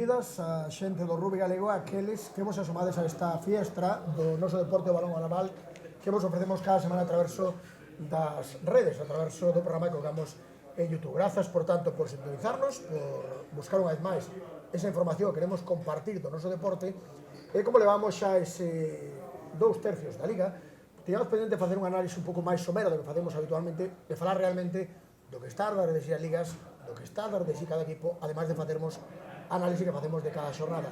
benvidas a xente do Rugby Galego a aqueles que vos asomades a esta fiestra do noso deporte o balón a naval que vos ofrecemos cada semana a traverso das redes, a traverso do programa que colgamos en YouTube. Grazas, por tanto, por sintonizarnos, por buscar unha vez máis esa información que queremos compartir do noso deporte. E como levamos xa ese 2/3 da Liga, teníamos pendente facer un análise un pouco máis somero do que facemos habitualmente, de falar realmente do que está das redes e as ligas, do que está das redes e cada equipo, ademais de facermos análise que facemos de cada xornada.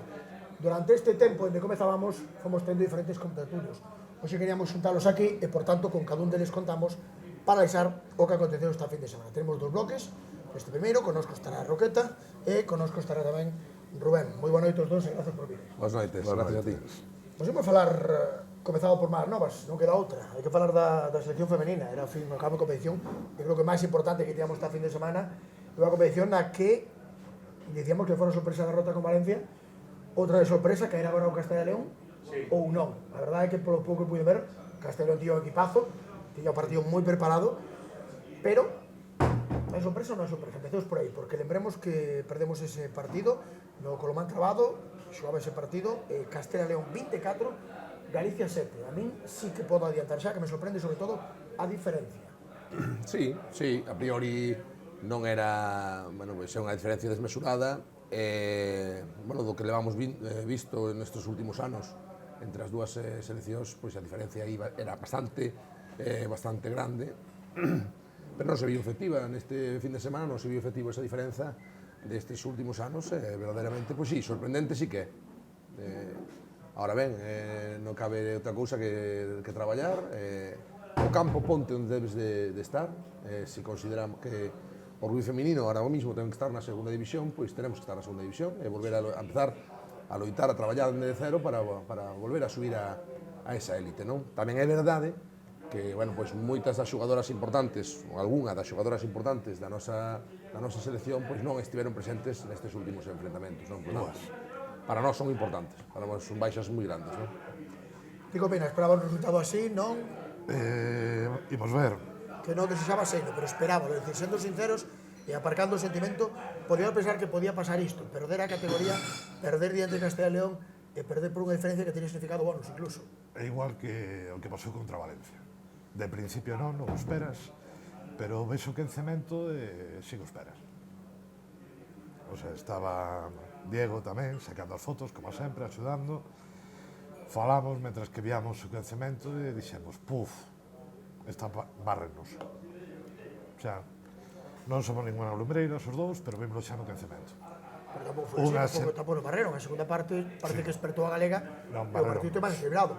Durante este tempo, onde comezábamos, fomos tendo diferentes contertulios. Hoxe queríamos xuntalos aquí e, por tanto, con cada un deles contamos para analizar o que aconteceu esta fin de semana. Tenemos dos bloques. Este primeiro, connosco estará Roqueta e connosco estará tamén Rubén. Moi boa noite os dos e gracias por vir. Boas noites, gracias a ti. Vos imos falar, comezado por máis novas, non queda outra. Hai que falar da selección femenina. Era o fin no cabo de competición. Eu creo que o máis importante que teníamos esta fin de semana é unha competición na que dicíamos que fora sorpresa a derrota con Valencia, outra de sorpresa que era agora o Castela León, ou non. A verdade é que polo pouco que pude ver, Castela León tiña un equipazo, tiña o partido moi preparado, pero é sorpresa ou non é sorpresa? Empecemos por aí, porque lembremos que perdemos ese partido no Colomán Trabado, xogaba ese partido, Castela León 24, Galicia 7. A min sí que podo adiantar xa, que me sorprende sobre todo a diferencia. Sí, a priori non era, bueno, pois é unha diferencia desmesurada, bueno, do que levamos visto nestes últimos anos entre as dúas seleccións, pois a diferencia era bastante grande, pero non se viu efectiva neste fin de semana, non se viu efectiva esa diferenza destes últimos anos, verdadeiramente, pois sí, sorprendente sí que é. Ahora ben, non cabe outra cousa que traballar, o campo ponte onde debes de estar, se consideramos que o rugby feminino ahora mismo ten que estar na segunda división, pois tenemos que estar na segunda división e volver a empezar a loitar, a traballar desde cero para volver a subir a esa élite, non? Tamén é verdade que, bueno, pois moitas das xogadoras importantes, ou algunha das xogadoras importantes da nosa selección, pois non estiveron presentes nestes últimos enfrentamentos, non? Pois nós, para nós son importantes, para nós son baixas moi grandes, non? Que opinas? Esperaba un resultado así, non? Imos ver. Que non desexaba seno, pero esperaba, decir, sendo sinceros e aparcando o sentimento, podía pensar que podía pasar isto, perder a categoría, perder diante de Castela León e perder por unha diferencia que tiene significado bonus, incluso. É igual que o que pasou contra Valencia. De principio non o esperas, pero ves o quencemento e si o esperas. O sea, estaba Diego tamén, sacando as fotos, como sempre, axudando. Falamos, mentras que víamos o quencemento, e dixemos, puf, está barrenos. O sea, non somos ninguna lumbreira os dous, pero vimos xa no quencemento. Pero tampouco foi así, tampouco no barreron. A segunda parte parece que despertou a Galega e o partido é máis equilibrado.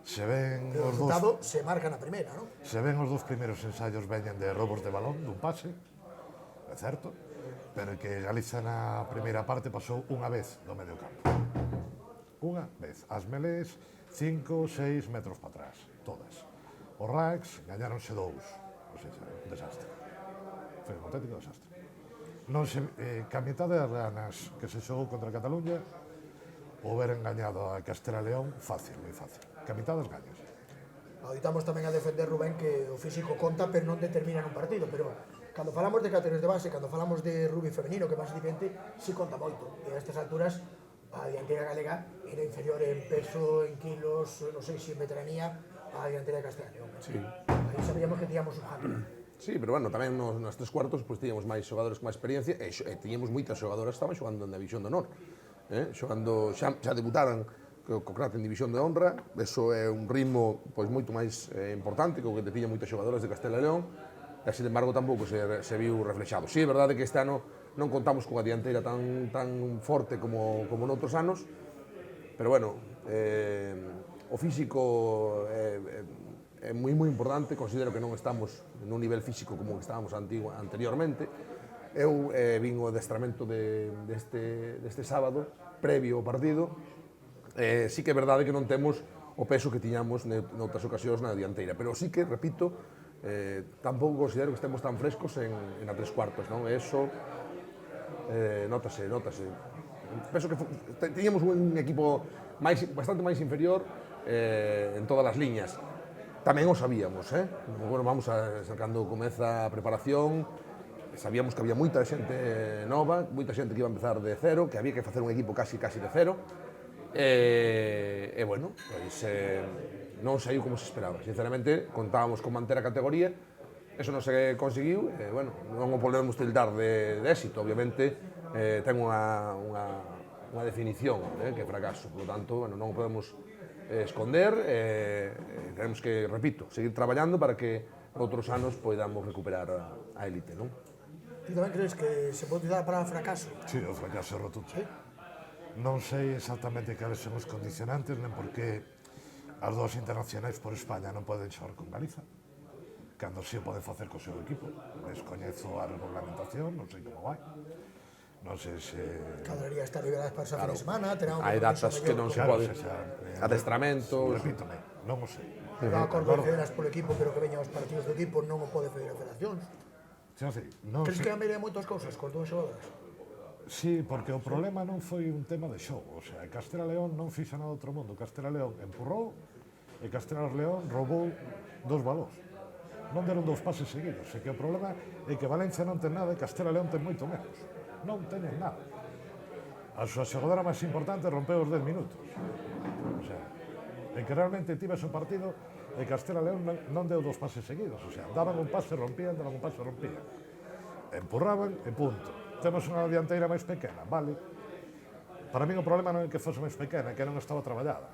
Se ven o resultado se marca na primeira, non? Se ven os dous primeiros ensaios veñen de robos de balón, dun pase, é certo, pero que Galiza na primeira parte pasou unha vez do medio campo. Unha vez. As melés, 5, 6 metros para atrás, todas. Os racks gañáronse 2, ou seja, un desastre. Foi un auténtico desastre. Non se, que a mitad das ganas que se xogou contra Cataluña, houberan gañado a Castela León fácil, moi fácil. Que a mitad das gañas. Auditamos tamén a defender, Rubén, que o físico conta, pero non determina un partido. Pero cando falamos de categorías de base, cando falamos de rugby femenino, que basicamente si conta moito. E a estas alturas, a dianteira galega era inferior en peso, en kilos, non sei se en veteranía, a dianteira de Castela León. Sí. Aí sabíamos que tíamos un handicap. Sí, pero bueno, tamén nos tres cuartos pois tiñamos máis xogadores con máis experiencia e tiñamos moitas xogadoras que estaban xogando na División de Honor. Xogando, xa debutaran co Crat en División de Honra, eso é un ritmo pois moito máis importante que o que te tiña moitas xogadoras de Castela e León, e, sin embargo, tampouco se viu reflexado. Sí, é verdade que este ano non contamos cunha dianteira tan forte como noutros anos, pero bueno, o físico é moi importante, considero que non estamos nun nivel físico como que estábamos anteriormente. Eu vin o adestramento deste sábado, previo ao partido, sí que é verdade que non temos o peso que tiñamos noutras ocasións na dianteira, pero sí que, repito, tampouco considero que estemos tan frescos en a tres cuartos, non? Eso notase. Penso que tiñamos un equipo bastante máis inferior en todas as liñas. Tamén o sabíamos, Bueno, vamos cando comeza a preparación, sabíamos que había moita xente nova, moita xente que iba a empezar de cero, que había que facer un equipo casi de cero, e bueno, pois non saiu como se esperaba. Sinceramente, contábamos con manter a categoría, eso non se conseguiu, e bueno, non o podemos tildar de éxito, obviamente, ten unha definición que é fracaso, por lo tanto, bueno, non o podemos esconder, tenemos que, repito, seguir traballando para que outros anos podamos recuperar a élite, non? Ti tamén crees que se pode utilizar para fracaso? Sí, o fracaso é rotundo. Sí. Non sei exactamente cales son os condicionantes, nen por que as dúas internacionais por España non poden xogar con Galiza, cando si o poden facer co seu equipo. Descoñezo a regulamentación, non sei como vai. Non sei se... Cada día está liberadas para esa fin de semana, terá un Hai datas que non se pode, adestramentos... Repítome, non o sei. Terá acordo de federas polo equipo, pero que veñan os partidos do equipo non o pode fedir a federacións. Non Crees sei. que a maioría de moitas cousas con dúas xogadoras? Sí, porque o problema non foi un tema de xogo, o sea, Castela León non fixo nada outro mundo. Castela León empurrou e Castela León roubou 2 balóns. Non deron 2 pases seguidos, e que o problema é que Valencia non ten nada e Castela León ten moito menos. Non teñen nada. A súa xogadora máis importante rompeu os 10 minutos. O sea, en que realmente tivese o partido e Castela León non deu 2 pases seguidos. O sea, daban un pase, rompían, daban un pase, rompían. Empurraban e punto. Temos unha dianteira máis pequena, vale? Para min o problema non é que fose máis pequena, é que non estaba traballada.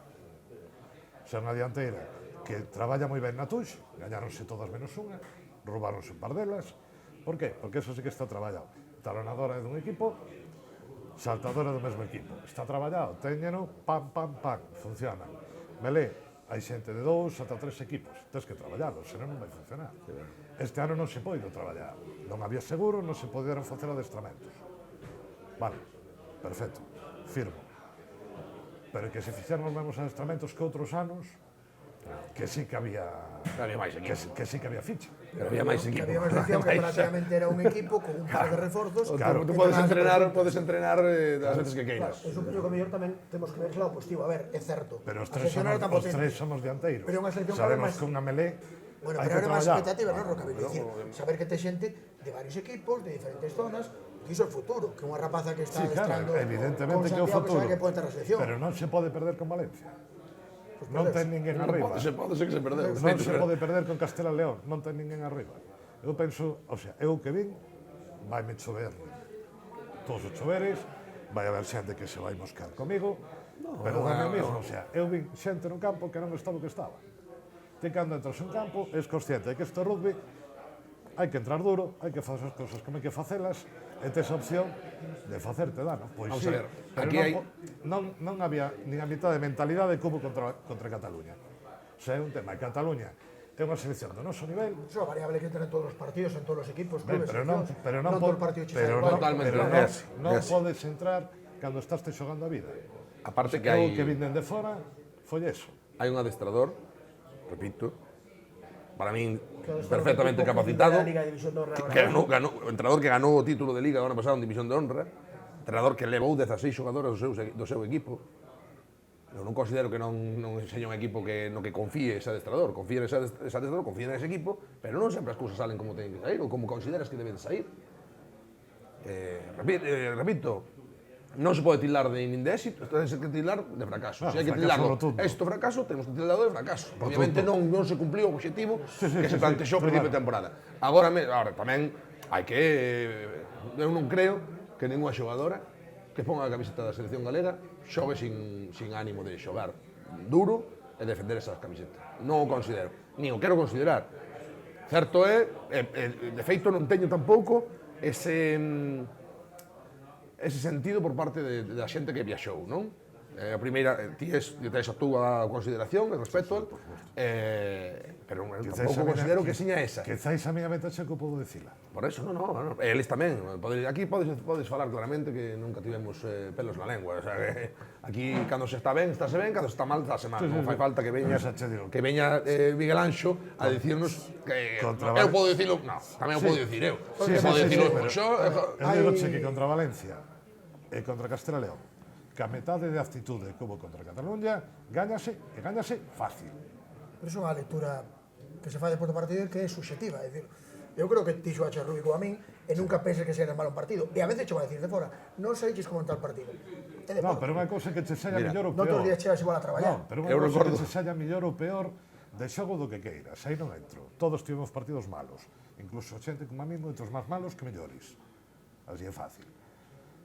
O sea, unha dianteira que traballa moi ben na tuxe, gañaronse todas menos unha, roubaronse un par delas. Por qué? Porque eso sí que está traballado. Talonadora dun equipo, saltadora do mesmo equipo. Está traballado, téñeno, pam, pam, pam, funciona. Melé, hai xente de 2 ata 3 equipos, tens que traballalo, senón non vai funcionar. Este ano non se poido traballar, non había seguro, non se poderon facer adestramentos. Vale, perfecto, firmo. Pero que se fixeron os mesmos adestramentos que outros anos, que sí que había... máis equipo. Que sí que había ficha. Pero había máis Que equipo. había máis sección que prácticamente era un equipo con un par de reforzos. Claro, Tú que podes tenían- entrenar das veces que queiras. Claro, eu supoño que o mellor tamén temos que ver ese lado positivo. A ver, é certo. Pero os a tres selección era tan potente. dianteiros. Pero unha selección Sabemos máis- que unha melé Bueno, hai pero que era máis traballar. expectativa, non, Roca? Quero dicir, saber que te xente de varios equipos, de diferentes zonas, que iso é o futuro, que unha rapaza que está Sí, claro, adestrando evidentemente con que é o Santiago, futuro. sabe que pode ter a selección. Pero non se pode perder con Valencia. Pues Non perdes. ten ninguén arriba. Pode ser que se perdeu. Non se pode perder con Castela León, non ten ninguén arriba. Eu penso, o sea, eu que vin, vaime chover todos os choveres, vai haber xente que se vai moscar comigo, pero dame o mismo, o sea, eu vin xente no campo que non estaba o que estaba. Ti cando entras un campo, és consciente de que isto é rugby, hai que entrar duro, hai que facer as cousas como hai que facelas, e tes a opción de facerte dano. Pois Vamos sí, a ver, pero aquí hai- non había nin a mitad de mentalidade como contra Cataluña. O sea, é un tema. Cataluña é unha selección do noso nivel, Iso é a variable que ten en todos os partidos, en todos os equipos, ben, clubes, pero non seleccións. Todo o partido che pero sae non, igual. Totalmente, pero é non, así, non é así. podes entrar cando estás te xogando a vida. Aparte que Eu hai que vinden de fora foi eso. un adestrador, repito, para min Que o perfectamente equipo capacitado, da Liga de División de Honra que ganó, o entrenador que ganou o título de Liga do ano pasado en División de Honra, entrenador que levou 16 xogadores do seu equipo. Eu non considero que non enseña un equipo no que confíe ese adestrador, confía nese adestrador, confía nese equipo, pero non sempre as cousas salen como teñen que sair ou como consideras que deben sair. Repito, non se pode tildar nin de éxito, ten que tildar de fracaso. Se hai que fracaso tildarlo rotundo. éxito fracaso, temos que tildarlo de fracaso. Obviamente non se cumpliu o objetivo que se plantexou ao principio de temporada. Agora tamén hai que... Eu non creo que ninguna xogadora que ponga a camiseta da selección galega xogue sin ánimo de xogar duro e defender esas camisetas. Non o considero, nin o quero considerar. Certo é, de feito non teño tampouco ese sentido por parte da xente que viaxou, non? A primeira, tes a túa consideración e respeto, pero tampouco considero que seña esa. Quizáis a miña meta che que podo dicila. Por eso, non. Eles tamén. Aquí podes falar claramente que nunca tivemos pelos na lengua. O sea, que aquí, cando se está ben, estáse ben, cando se está mal, estáse mal. Non fai falta que veña Miguel Anxo a dicirnos que... Eu podo dicilo... Non, tamén o podo dicir eu. Podo dicilo Eu digo que contra Valencia e contra Castela León, que a metade de actitude que hubo contra Cataluña, gáñase fácil. Pero iso é unha lectura que se fai depois do partido que é subxectiva, é dicir, Eu creo que ti xoaches Rubí como a min e nunca penses que seas mal un partido. E a veces che vai a dicir de fora, non saíches como en tal partido. É de Non, pero unha cousa que che saia mellor ou peor. Noutros días chegas igual a traballar. Non, pero unha cousa que che saia mellor ou peor de xogo do que queiras. Aí non entro. Todos tivemos partidos malos. Incluso xente como a mí, moitos máis malos que mellores. Así é fácil.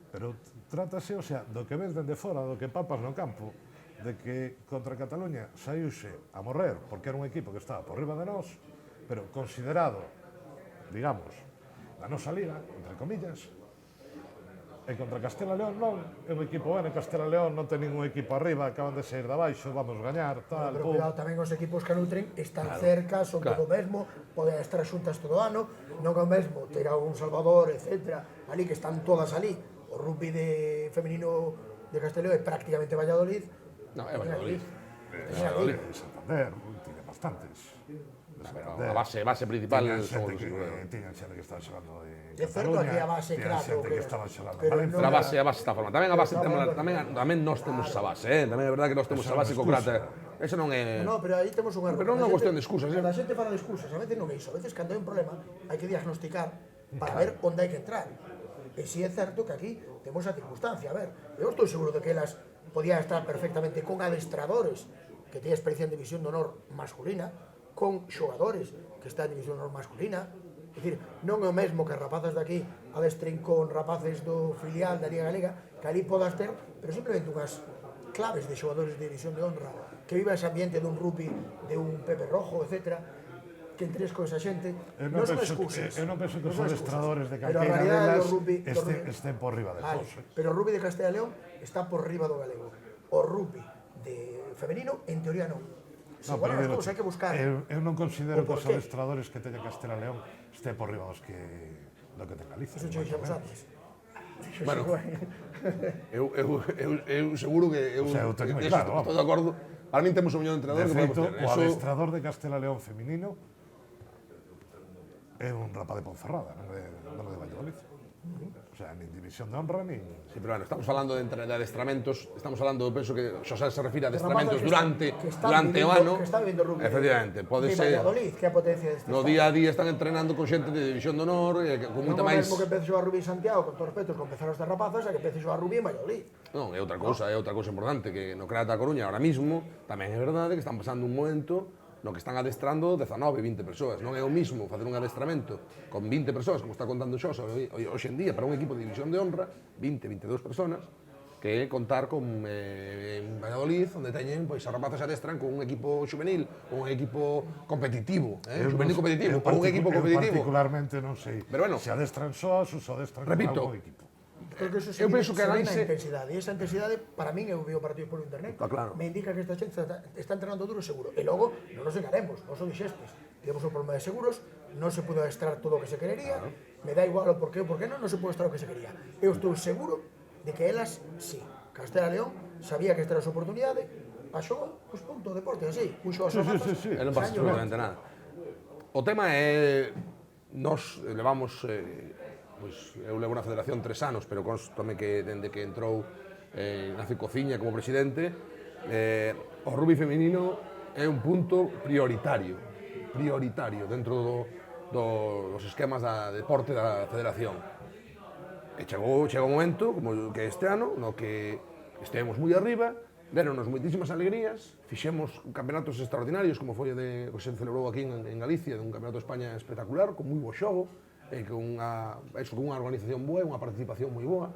Pero trátase, o sea, do que ves dende fora, do que papas no campo, de que contra Cataluña saíuse a morrer porque era un equipo que estaba por riba de nós, pero considerado, digamos, da nosa liga, entre comillas, e contra Castela León non, é un equipo bueno, Castela León non ten ningún equipo arriba, acaban de sair de abaixo, vamos gañar, tal, Pero cuidado tamén os equipos que nutren están cerca, son todo o mesmo, poden estar xuntas todo o ano, non é o mesmo ter a un Salvador, etc. Ali que están todas ali. O rugby de femenino de Castela León é prácticamente Valladolid. No, é Valladolid. Valladolid, Santander, tiña bastantes. A base principal son os Tiñan xente que estaba xogando en É certo que a base, claro, xente que estaba xogando en pero Valencia. Pero a base está formada. Tamén a base tamén nós temos esa base, Tamén é verdade que nós temos esa base co Crata. Eso non é... No, pero aí temos un erro. Pero non é unha cuestión de excusas, Cando a xente fala de excusas, a veces non é iso. A veces, cando hai un problema, hai que diagnosticar para ver onde hai que entrar. E si é certo que aquí temos a circunstancia. A ver, eu estou seguro de que elas podían estar perfectamente con adestradores que teñen experiencia en división de honor masculina, con xogadores que están en división de honor masculina. É dicir, non é o mesmo que rapazas de aquí adestren con rapaces do filial da Liga Galega, que ali podas ter, pero simplemente unhas claves de xogadores de división de honra que viva ese ambiente dun rugby, de un Pepe Rojo, etc., que entres con esa xente, non son excusas. Eu non penso que os adestradores de Pero a calqueira realidade delas do rugby estén por riba de vale, todos. pero o rugby de Castela e León está por riba do galego. O rugby de femenino, en teoría, non. Se igual as cousas hai que buscar. Eu non considero O que os porqué. adestradores que teña Castela e León este por riba dos que do que ten Galicia. Eso che dixemos antes. Bueno, eu seguro que eu, O sea, eu teño moi eso claro, vamos. estou de acordo. Para min temos un millón de De entrenadores que feito, podemos ter. o Eso, adestrador de Castela e León feminino é un rapaz de Ponferrada, non é de Valladolid. O sea, nin división de honra, nin... sí, pero bueno, estamos falando de adestramentos, estamos falando, penso que Xosé se refire a adestramentos Rapazas durante o ano. que está vivindo rugby. Efectivamente, pode de ser. Valladolid, que é a potencia deste No estado. día a día están entrenando con xente de división de honor, con moita Non é o máis... mesmo que empece a xogar rugby en Santiago, con todos os respetos, con empezar estas rapazas, a que empece a xogar rugby en Valladolid. Non, é outra cousa importante, que no Crata da Coruña ahora mismo, tamén é verdade que están pasando un momento no que están adestrando 19, 20 persoas. Non é o mismo facer un adestramento con 20 persoas, como está contando Xosa hoxe en día, para un equipo de división de honra, 20, 22 personas, que contar con en Valladolid, onde teñen, pois, as rapazas adestran con un equipo juvenil, un equipo competitivo, juvenil competitivo, para un equipo competitivo. Eu particularmente non sei Pero bueno, se adestran sós ou se adestran repito, con algún equipo. Creo que eso Eu penso que a se ve na análise- intensidade. E esa intensidade, para min, eu veo partidos por internet, Está claro. me indica que esta xente está entrenando duro seguro. E logo, non nos enganemos, non son dixestes. Temos un problema de seguros, non se pudo extraer todo o que se querería, me da igual o porqué non se pudo extraer o que se quería. Eu estou seguro de que elas, sí. Castela León sabía que esta era a súa oportunidade, a xogo, pues punto, deporte, así. Un xogo a súa Sí. E non pasa absolutamente nada. O tema é, nós levamos, pois, eu levo na federación 3 anos, pero constame que dende que entrou Ignacio Cociña como presidente, o rugby feminino é un punto prioritario dentro dos esquemas da deporte da federación. E chegou un momento, como que este ano, no que estivemos moi arriba, deronnos moitísimas alegrías, fixemos campeonatos extraordinarios, como foi o que se celebrou aquí en Galicia, un campeonato de España espectacular, con moi bo xogo, con unha organización boa, unha participación moi boa.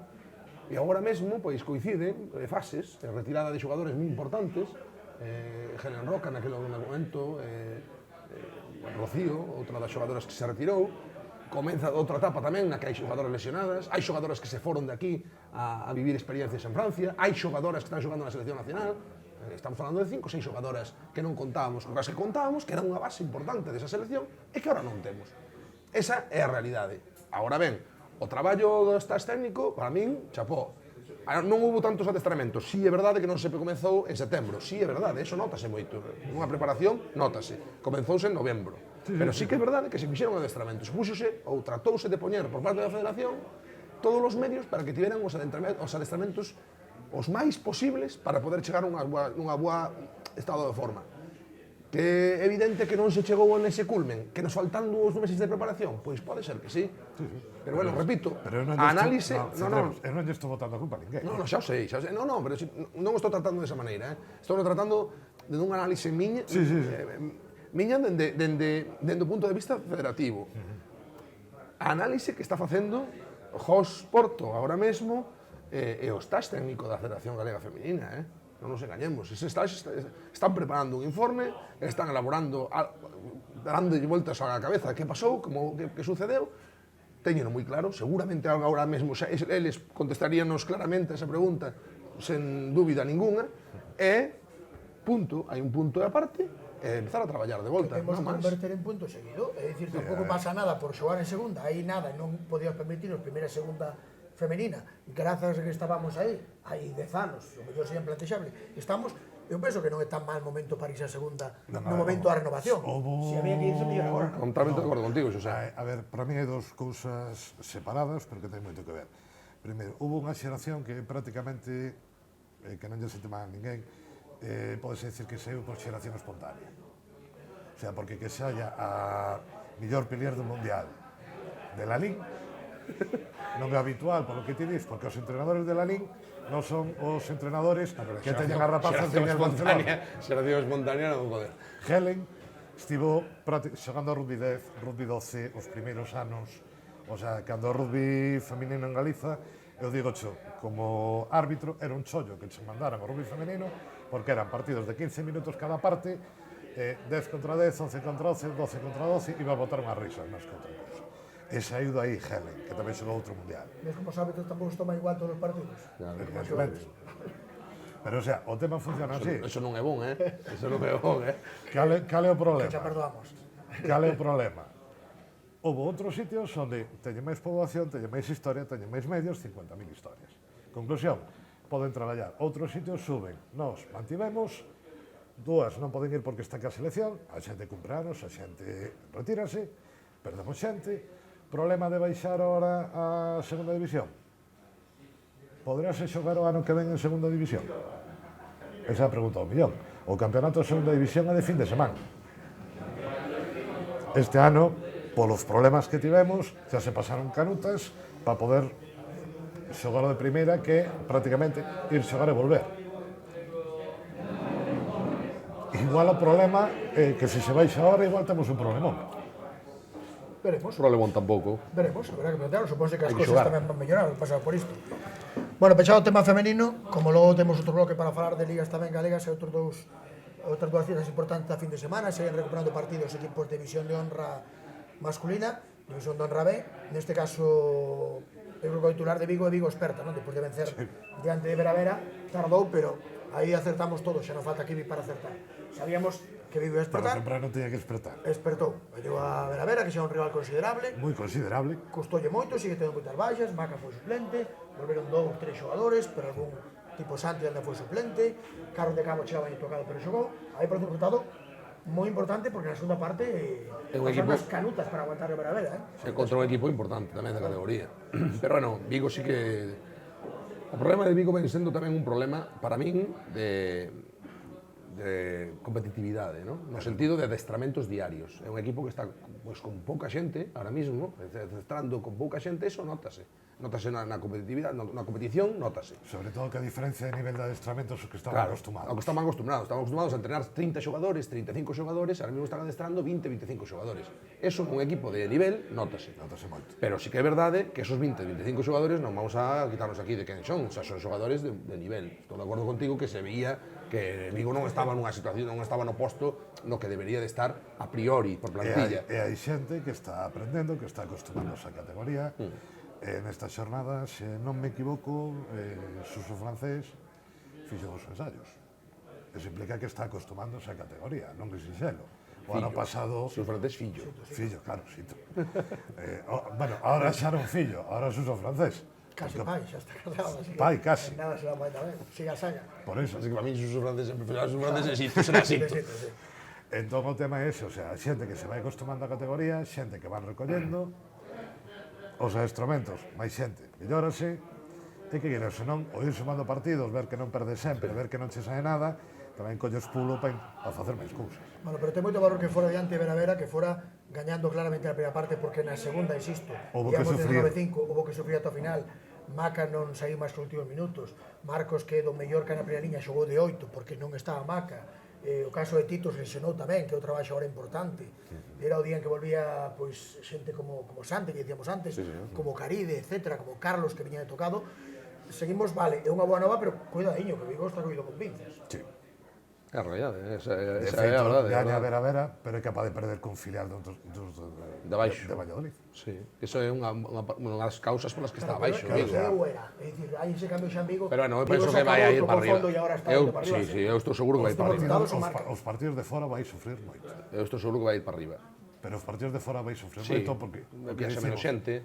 E agora mesmo, pois, coinciden fases, retirada de xogadores moi importantes, Helen Roca naquele momento, Rocío, outra das xogadoras que se retirou, comeza outra etapa tamén na que hai xogadoras lesionadas, hai xogadoras que se foron de aquí a vivir experiencias en Francia, hai xogadoras que están xogando na selección nacional, estamos falando de 5 ou 6 xogadoras que non contábamos, con as que contábamos, que eran unha base importante desa selección e que agora non temos. Esa é a realidade. Agora ben, o traballo do staff técnico, para min, chapó. Non houve tantos adestramentos. Si é verdade que non se comezou en setembro. Si é verdade, eso notase moito. Unha preparación, notase. Comenzouse en novembro. Pero sí que é verdade que se fixeron adestramentos. Púxose ou tratouse de poñer por parte da Federación todos os medios para que tiveran os adestramentos os máis posibles para poder chegar a unha boa estado de forma. Que é evidente que non se chegou nese culmen, que nos faltan 2 meses de preparación, pois pode ser que sí. Pero bueno, repito, Pero a análise... eu non lle estou botando a culpa a ninguén. No, xa o sei, xa o sei. No, pero non o estou tratando desa maneira, Estou tratando de un análise miña, miña dende o punto de vista federativo. A análise que está facendo o Jos Porto agora mesmo e o staff técnico da Federación Galega Feminina, Non nos engañemos. Están preparando un informe, están elaborando, dándolle voltas á cabeza que pasou, que sucedeu, teñeno moi claro, seguramente agora mesmo eles contestaríanos claramente esa pregunta, sen dúbida ninguna, e punto, hai un punto de aparte, e empezar a traballar de volta. Temos que converter en punto seguido, é dicir, tampouco pasa nada por xogar en segunda, aí nada, non podíamos permitirnos primeira e segunda femenina, grazas a que estábamos aí, hai 10 anos, o mellor sería plantexable, estamos, eu penso que non é tan mal momento para irse a segunda no momento da renovación, se había que irse mellor agora. Totalmente de acordo contigo, Xosé. A ver, para mí hai dos cousas separadas, pero que ten moito que ver. Primeiro, hubo unha xeración que prácticamente, que non lle sente mal a ninguén, podese decir que saiu por xeración espontánea. O sea, porque que se haya a millor pilier do Mundial de la Liga, non é habitual, polo que ti dis, porque os entrenadores de la Liga non son os entrenadores que teñen as rapazas en el Barcelona. Xeración espontánea non poder. Helen estivo xogando a rugby 10, rugby 12, os primeiros anos, o sea, cando o rugby feminino en Galiza, eu digo xo, como árbitro, era un chollo que se mandaran o rugby feminino, porque eran partidos de 15 minutos cada parte, 10 contra 10, 11 contra 11, 12 contra 12, iba a botar unha risa máis que outra cosa. E saiu aí Helen, que tamén xogou outro mundial. Ves como os árbitros tampouco se toman igual todos os partidos? Evidentemente. Pero, o sea, o tema funciona así. Eso non é bon, Eso non é bon, Cal é o problema? Que xa perdoamos. Cal é o problema? Houve outros sitios onde teñen máis poboación, teñen máis historia, teñen máis medios, 50.000 historias. Conclusión, poden traballar. Outros sitios suben. Nós mantivemos, dúas non poden ir porque está que a selección, a xente cumpre anos, a xente retírase, perdemos xente. Problema de baixar ahora a segunda división? Poderase xogar o ano que ven en segunda división? Esa é a pregunta do millón. O campeonato de segunda división é de fin de semana. Este ano, polos problemas que tivemos, xa se pasaron canutas para poder xogar o de primeira, que prácticamente ir xogar e volver. Igual o problema é que se baixa ahora, igual temos un problemón. Veremos. Problemón tampouco. Veremos, habrá que plantearlo, supónse que as cosas tamén van mellorar, pasar por isto. Bueno, pechado o tema femenino, como logo temos outro bloque para falar de ligas tamén galegas e outras dúas citas importantes a fin de semana, seguen recuperando partidos equipos de división de honra masculina, división de honra B, neste caso eu creo que o titular de Vigo é Vigo Experta, non? Despois de vencer diante de Vera, tardou, pero aí acertamos todos, xa non falta Kiwi para acertar. Sabíamos que Vigo ia Pero despertar. temprano tiña que despertar. Despertou. Veñou a Vera, que xa é un rival considerable. Moi considerable. Custoulle moito, sigue tendo moitas baixas, Maca foi suplente, volveron 2, 3 xogadores, pero algún tipo Santi ainda foi suplente, Carlos de Cabo chegaba aí tocado, pero xogou. Aí por un resultado moi importante, porque na segunda parte pasaron as canutas para aguantar o Vera, Se contra un equipo importante tamén da categoría. Pero bueno, Vigo sí que... O problema de Vigo ven sendo tamén un problema, para min, de competitividade, no sentido de adestramentos diarios. É un equipo que está pues, con pouca xente, ahora mismo, adestrando con pouca xente, eso nótase. Nótase na competitividade, na competición, nótase. Sobre todo que a diferencia de nivel de adestramentos o que estaban acostumados. O que estaban acostumados. Estaban acostumados a entrenar 30 xogadores, 35 xogadores, ahora mismo están adestrando 20, 25 xogadores. Eso, un equipo de nivel, nótase. Nótase moito. Pero sí que é verdade que esos 20, 25 xogadores non vamos a quitarnos aquí de quen son, o sea, son xogadores de nivel. Estou de acordo contigo que se veía que Vigo non estaba nunha situación, non estaba no posto no que debería de estar a priori por plantilla. E hai xente que está aprendendo, que está acostumándose a categoría. Nesta xornada, se non me equivoco, Suso Francés fixo os ensayos. Eso implica que está acostumándose a categoría, non que sinxelo. O ano pasado... Suso Francés, fillo. Fillo, claro, xito. Bueno, ahora xa non fillo, ahora Suso Francés. Casi pai, xa está casado. Pai, casi. Nada será pai tamén, siga a saga. Por eso. Así que para mí Suso Francés, Suso Francés é Xito, será Xito. Entón o tema é ese, o sea, xente que se vai acostumando a categoría, xente que van recollendo, os instrumentos, máis xente, mellórase, E que queres, senón, o ir sumando partidos, ver que non perdes sempre, ver que non che sae nada, tamén colles pulo para facer máis cousas. Bueno, pero ten moito valor que fora diante Vera, que fora gañando claramente a primeira parte, porque na segunda, insisto, Houbo que sufrir. 9-5, houbo que sufrir ata o final. Maca non saiu máis que os últimos minutos. Marcos, que do mellor que na primeira liña, xogou de 8, porque non estaba Maca. O caso de Tito se lesionou tamén, que é outro traballo agora importante. Era o día en que volvía pois xente como Sante, que dicíamos antes, como Caride, etcétera, como Carlos, que viña de tocado. Seguimos, vale, é unha boa nova, pero cuidadiño, que Vigo está cogido con pinzas. Sí. É a realidade, esa De é a feito, verdade. gaña Vera, pero é capaz de perder con filial de baixo. de Valladolid. Sí, eso é unha das causas polas que está abaixo. Claro, Vigo. era. É dicir, hai ese cambio xa en Vigo. Pero bueno, eu Vigo penso se que vai acabou a ir como para arriba. fondo e agora está indo para arriba. Sí, eu estou seguro que vai para arriba. Os partidos de fora vai sufrir moito. Eu estou seguro que vai ir para arriba. Pero os partidos de fora vai sufrir Sí, moito porque viaxa menos xente.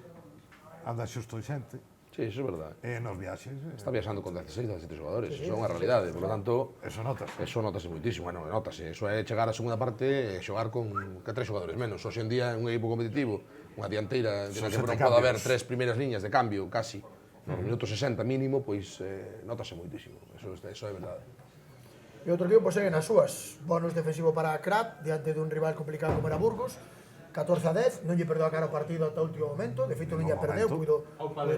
anda xusto xente. Sí, eso é verdade. E nos viaxes, Está viaxando con 16, 17 xogadores, eso é unha realidade, por lo tanto, eso notas. eso notase moitísimo, bueno, notase, eso é chegar á segunda parte e xogar con que 3 xogadores menos. Hoxe en día, un equipo competitivo, unha dianteira, Son que sete non pode haber cambios. 3 primeiras liñas de cambio, casi, nos minutos 60 mínimo, pois notase moitísimo, eso é verdade. E outro equipo segue nas súas. Bonus defensivo para Krat, diante dun rival complicado como era Burgos. 14-10, non lle perdeu a cara o partido ata o último momento, de feito non lle perdeu, puido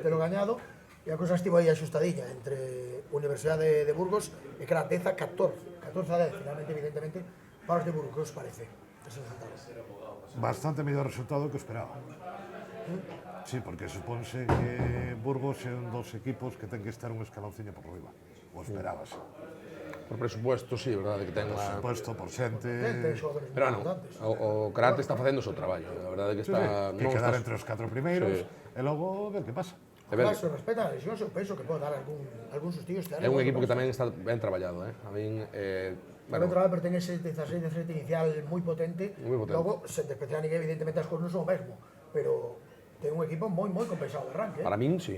telo gañado, e a cousa estivo aí axustadiña entre Universidade de Burgos e Krat, 10-14, 14-10, finalmente, evidentemente, para os de Burgos, que os parece? Ese resultado. Bastante mellor resultado que esperaba. Sí, porque supónse que Burgos é un dos equipos que ten que estar un escalonciño por riba. O esperábase. Por presupuesto, sí, verdade, que ten Por unha... supuesto, por xente... Ten xogadores Pero moi bueno, importantes. o Karate está facendo o seu traballo, a verdade que está... que non quedar está- entre os 4 primeiros Sí. e logo ver que pasa. É ver- Claro, se respeta a lesión, eu penso que pode dar algún sustillo este ano. É un equipo que tamén está ben traballado, A min, Bueno, pero ten ese 16-17 inicial moi potente. Moi potente. Logo, se despreciar a ninguén, evidentemente as cousas non son o mesmo, pero ten un equipo moi compensado de arranque. para min, sí.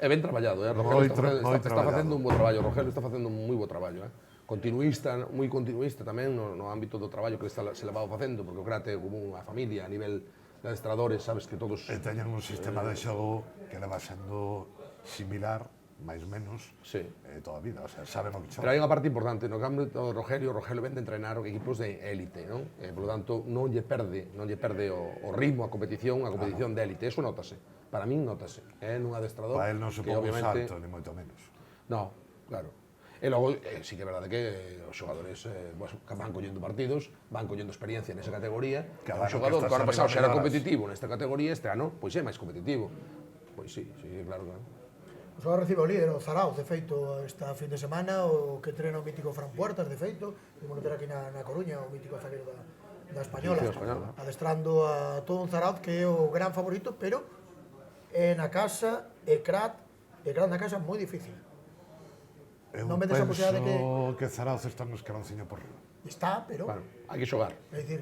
É ben traballado, Moi Rogelio moi está traballado. facendo un bo traballo, Rogelio está facendo un moi bo traballo, Continuista, moi continuista tamén no ámbito do traballo que se levaba facendo, porque o Crate é como unha familia a nivel de adestradores, sabes que todos... E teñen un sistema de xogo que leva sendo similar, máis menos, Sí. toda a vida. O sea, saben o que Pero xogan. hai unha parte importante, no cambio do Rogelio ven de entrenar equipos de élite, non? Por lo tanto, non lle perde o ritmo, a competición de élite, eso notase. Para min notase. Nun adestrador Para él non que supón un obviamente... salto, ni moito menos. No, claro. E logo, sí que é verdade que os xogadores van collendo partidos, van collendo experiencia nesa categoría. Cada Un ano xogador que que estás ano pasado xa era arriba, competitivo nesta categoría, este ano, pois é máis competitivo. Pois sí, claro. O xogador recibe o líder, o Zarauz, de feito, esta fin de semana, o que trena o mítico Fran Puertas, de feito, vimos ter aquí na Coruña, o mítico zagueiro da Española, adestrando a todo un Zarauz que é o gran favorito, pero é na casa, é Krat na casa moi difícil. Eu Non vedes a posibilidade de que Zarauz está un escalonciño por riba. Está, pero, Bueno, hai que xogar. é dicir,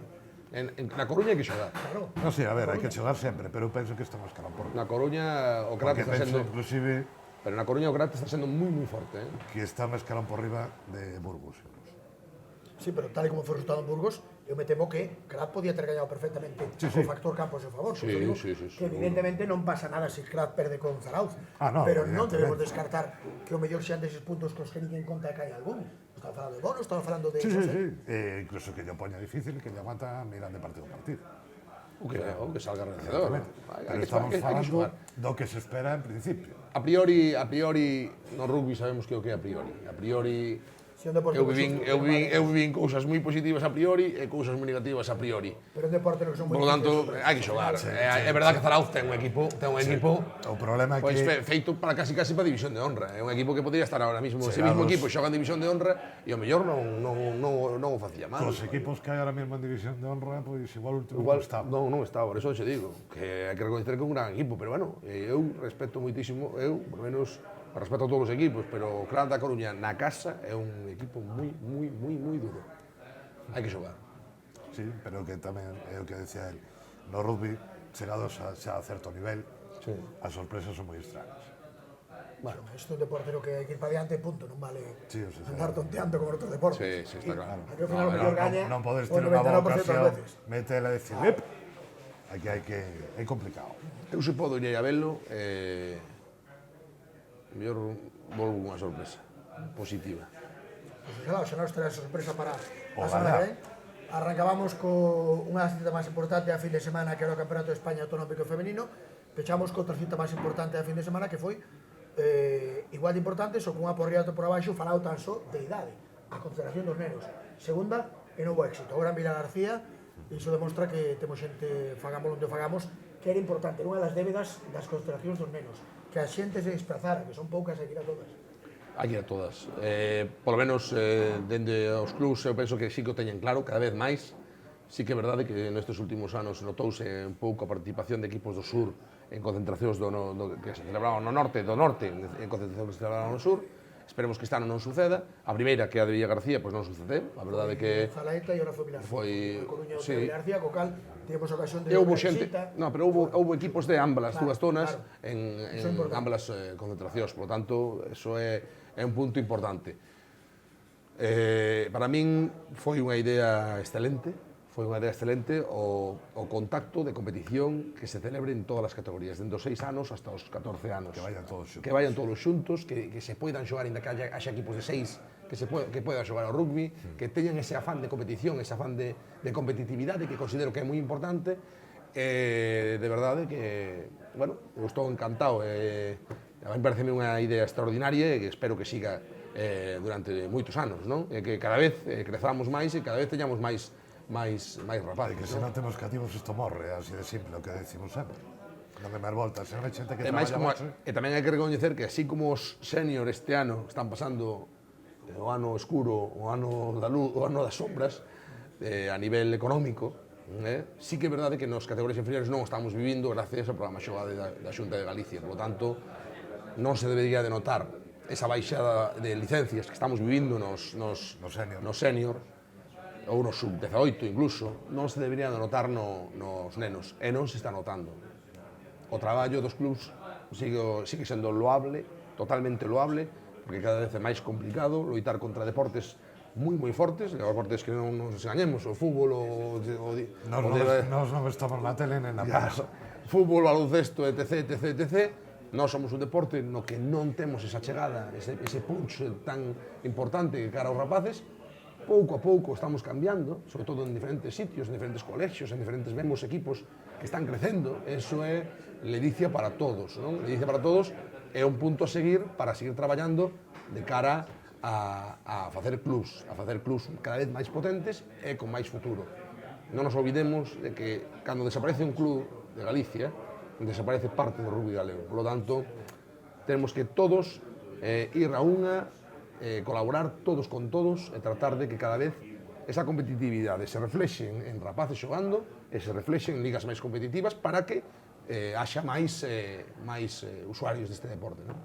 Na Coruña hai que xogar. claro, No, sí, a ver, hai que xogar sempre, pero eu penso que está un escalón por riba. Na Coruña o Porque Crate está penso, sendo... inclusive, Pero na Coruña o Crate está sendo moi forte, que está un escalón por riba de Burgos. sí, pero tal e como foi o resultado en Burgos, eu me temo que Krat podía ter gañado perfectamente o factor campo a seu favor. Sí, Por iso digo sí, que evidentemente non pasa nada se Krat perde con Zarauz, No, pero non evidentemente. debemos descartar que o mellor sean deses puntos que os que ninguén conta que hai algún. Estamos falando de Bono, estamos falando de... Sí, sí, sí. Incluso que yo poña difícil que lle aguanta mirando partido a partido. O que salga vencedor. Pero estamos falando do que se espera en principio. A priori, no rugby sabemos que é o que é a priori. A priori, Se un deporte eu vivín cousas moi positivas a priori e cousas moi negativas a priori. pero un deporte no que son moi Por lo tanto, hai que xogar. É verdade que Zarauz ten un equipo O problema é pois que feito para casi para división de honra. É un equipo que podría estar ahora mismo, ese Chegados- mismo equipo xoga en división de honra e o mellor non o facía mal. os equipos que hai ahora mesmo en división de honra, pois igual o último Igual está. non está, por eso xe digo, que hai que reconocer que é un gran equipo, pero bueno, eu respeto moitísimo, por lo menos respeto a todos os equipos, pero o Clan da Coruña na casa é un equipo moi duro. Hai que xogar. Sí, pero que tamén é o que decía él. No rugby, chegados xa a certo nivel, Sí. as sorpresas son moi extrañas. Bueno, isto é un deporte no que hai que ir para diante, punto, non vale Sí, o sea, andar tonteando como outros deportes. Sí, está claro. Aquí ao final o mellor gaña Non podes o ter unha boa 99% das ocasión, veces. métela e decir, "Ep". Aquí hai que... é complicado. Eu se podo irei a velo, mellor volvo unha sorpresa positiva. Claro, xa nos trae sorpresa para a Ojalá. semana que ven. Arrancábamos con unha cita máis importante a fin de semana que era o Campeonato de España Autonómico Femenino. Pechamos con outra cita máis importante a fin de semana que foi igual de importante, só con unha porriata por abaixo falado tan só de idade, a concentración dos nenos. Segunda, e non houve éxito. O Gran Vila García, iso demostra que temos xente, fagamos onde fagamos, que era importante, unha das débedas das concentracións dos nenos, que a xente se desplazara, que son poucas e que ir a todas. Aquí a todas. Por lo menos, dende os clubs, eu penso que sí que o teñen claro, cada vez máis. Sí que é verdade que nestes últimos anos notouse un pouco a participación de equipos do sur en concentracións que se celebraban no norte, en concentracións que se celebraban no sur. Esperemos que este ano non suceda. A primeira, que é a de Villa García, pois non sucedeu. A verdade que Zalaeta e ora foi Vilar. foi... Coruña e Sí. Vilar García, co cal tivemos ocasión de Houve ver xente, visita. no, pero houve equipos de ambas as Claro, dúas zonas claro. en Iso é importante. ambas concentracións, por lo tanto, eso é un punto importante. Para min foi unha idea excelente, o contacto de competición que se celebre en todas as categorías, dende os 6 anos hasta os 14 anos. Que vayan todos xuntos. Que vayan todos xuntos, que se poidan xogar, inda que haxa equipos de 6, que poidan xogar ao rugby, que teñan ese afán de competición, ese afán de competitividade, que considero que é moi importante. De verdade que, bueno, eu estou encantado. A mí parece unha idea extraordinaria e que espero que siga durante moitos anos, non? E que cada vez crezamos máis e cada vez teñamos máis rapaces. Que se non temos cativos isto morre, así de simple, o que decimos sempre. Non de máis voltas, se non hai xente que E máis traballa como, boxe, e tamén hai que recoñecer que así como os senior este ano están pasando o ano escuro, o ano da luz, o ano das sombras a nivel económico, sí que é verdade que nos categorías inferiores non o estamos vivindo gracias ao programa xogade da Xunta de Galicia. Por lo tanto, non se debería de notar esa baixada de licencias que estamos vivindo nos senior ou no sub-18 incluso, non se debería de notar nos nenos, e non se está notando. O traballo dos clubs sigue sendo loable, totalmente loable, porque cada vez é máis complicado loitar contra deportes moi fortes, deportes que non nos engañemos, o fútbol, Nós non estamos na tele nem na prensa. fútbol, baloncesto, etc. Nós somos un deporte no que non temos esa chegada, ese punch tan importante que cara aos rapaces. Pouco a pouco estamos cambiando, sobre todo en diferentes sitios, en diferentes colexios, en diferentes vemos equipos que están crecendo. Eso é ledicia para todos, non? Ledicia para todos é un punto a seguir para seguir traballando de cara a facer clubs cada vez máis potentes e con máis futuro. Non nos olvidemos de que cando desaparece un club de Galicia, desaparece parte do rugby galego. Por lo tanto, tenemos que todos ir a unha, colaborar todos con todos e tratar de que cada vez esa competitividade se reflexe en rapaces xogando e se reflexe en ligas máis competitivas para que haxa máis usuarios deste deporte, non?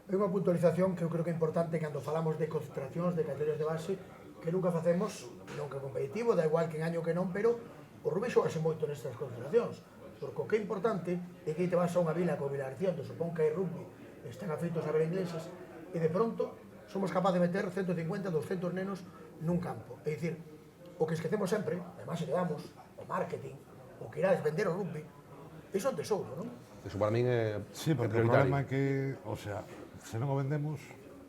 Hai unha puntualización que eu creo que é importante cando falamos de concentracións, de categorías de base, que nunca facemos, non que competitivo, da igual que en año que non, pero o rugby xogase moito nestas concentracións. Porque o que é importante é que te vas a unha vila como Vila García, onde supón que hai rugby, están afeitos a ver ingleses, e de pronto somos capaces de meter 150, 200 nenos nun campo. É dicir, o que esquecemos sempre, además se le damos, o marketing, o que irades vender o rugby, iso é un tesouro, non? Eso para min é Sí, porque o prioritario. problema é que, o sea, se non o vendemos,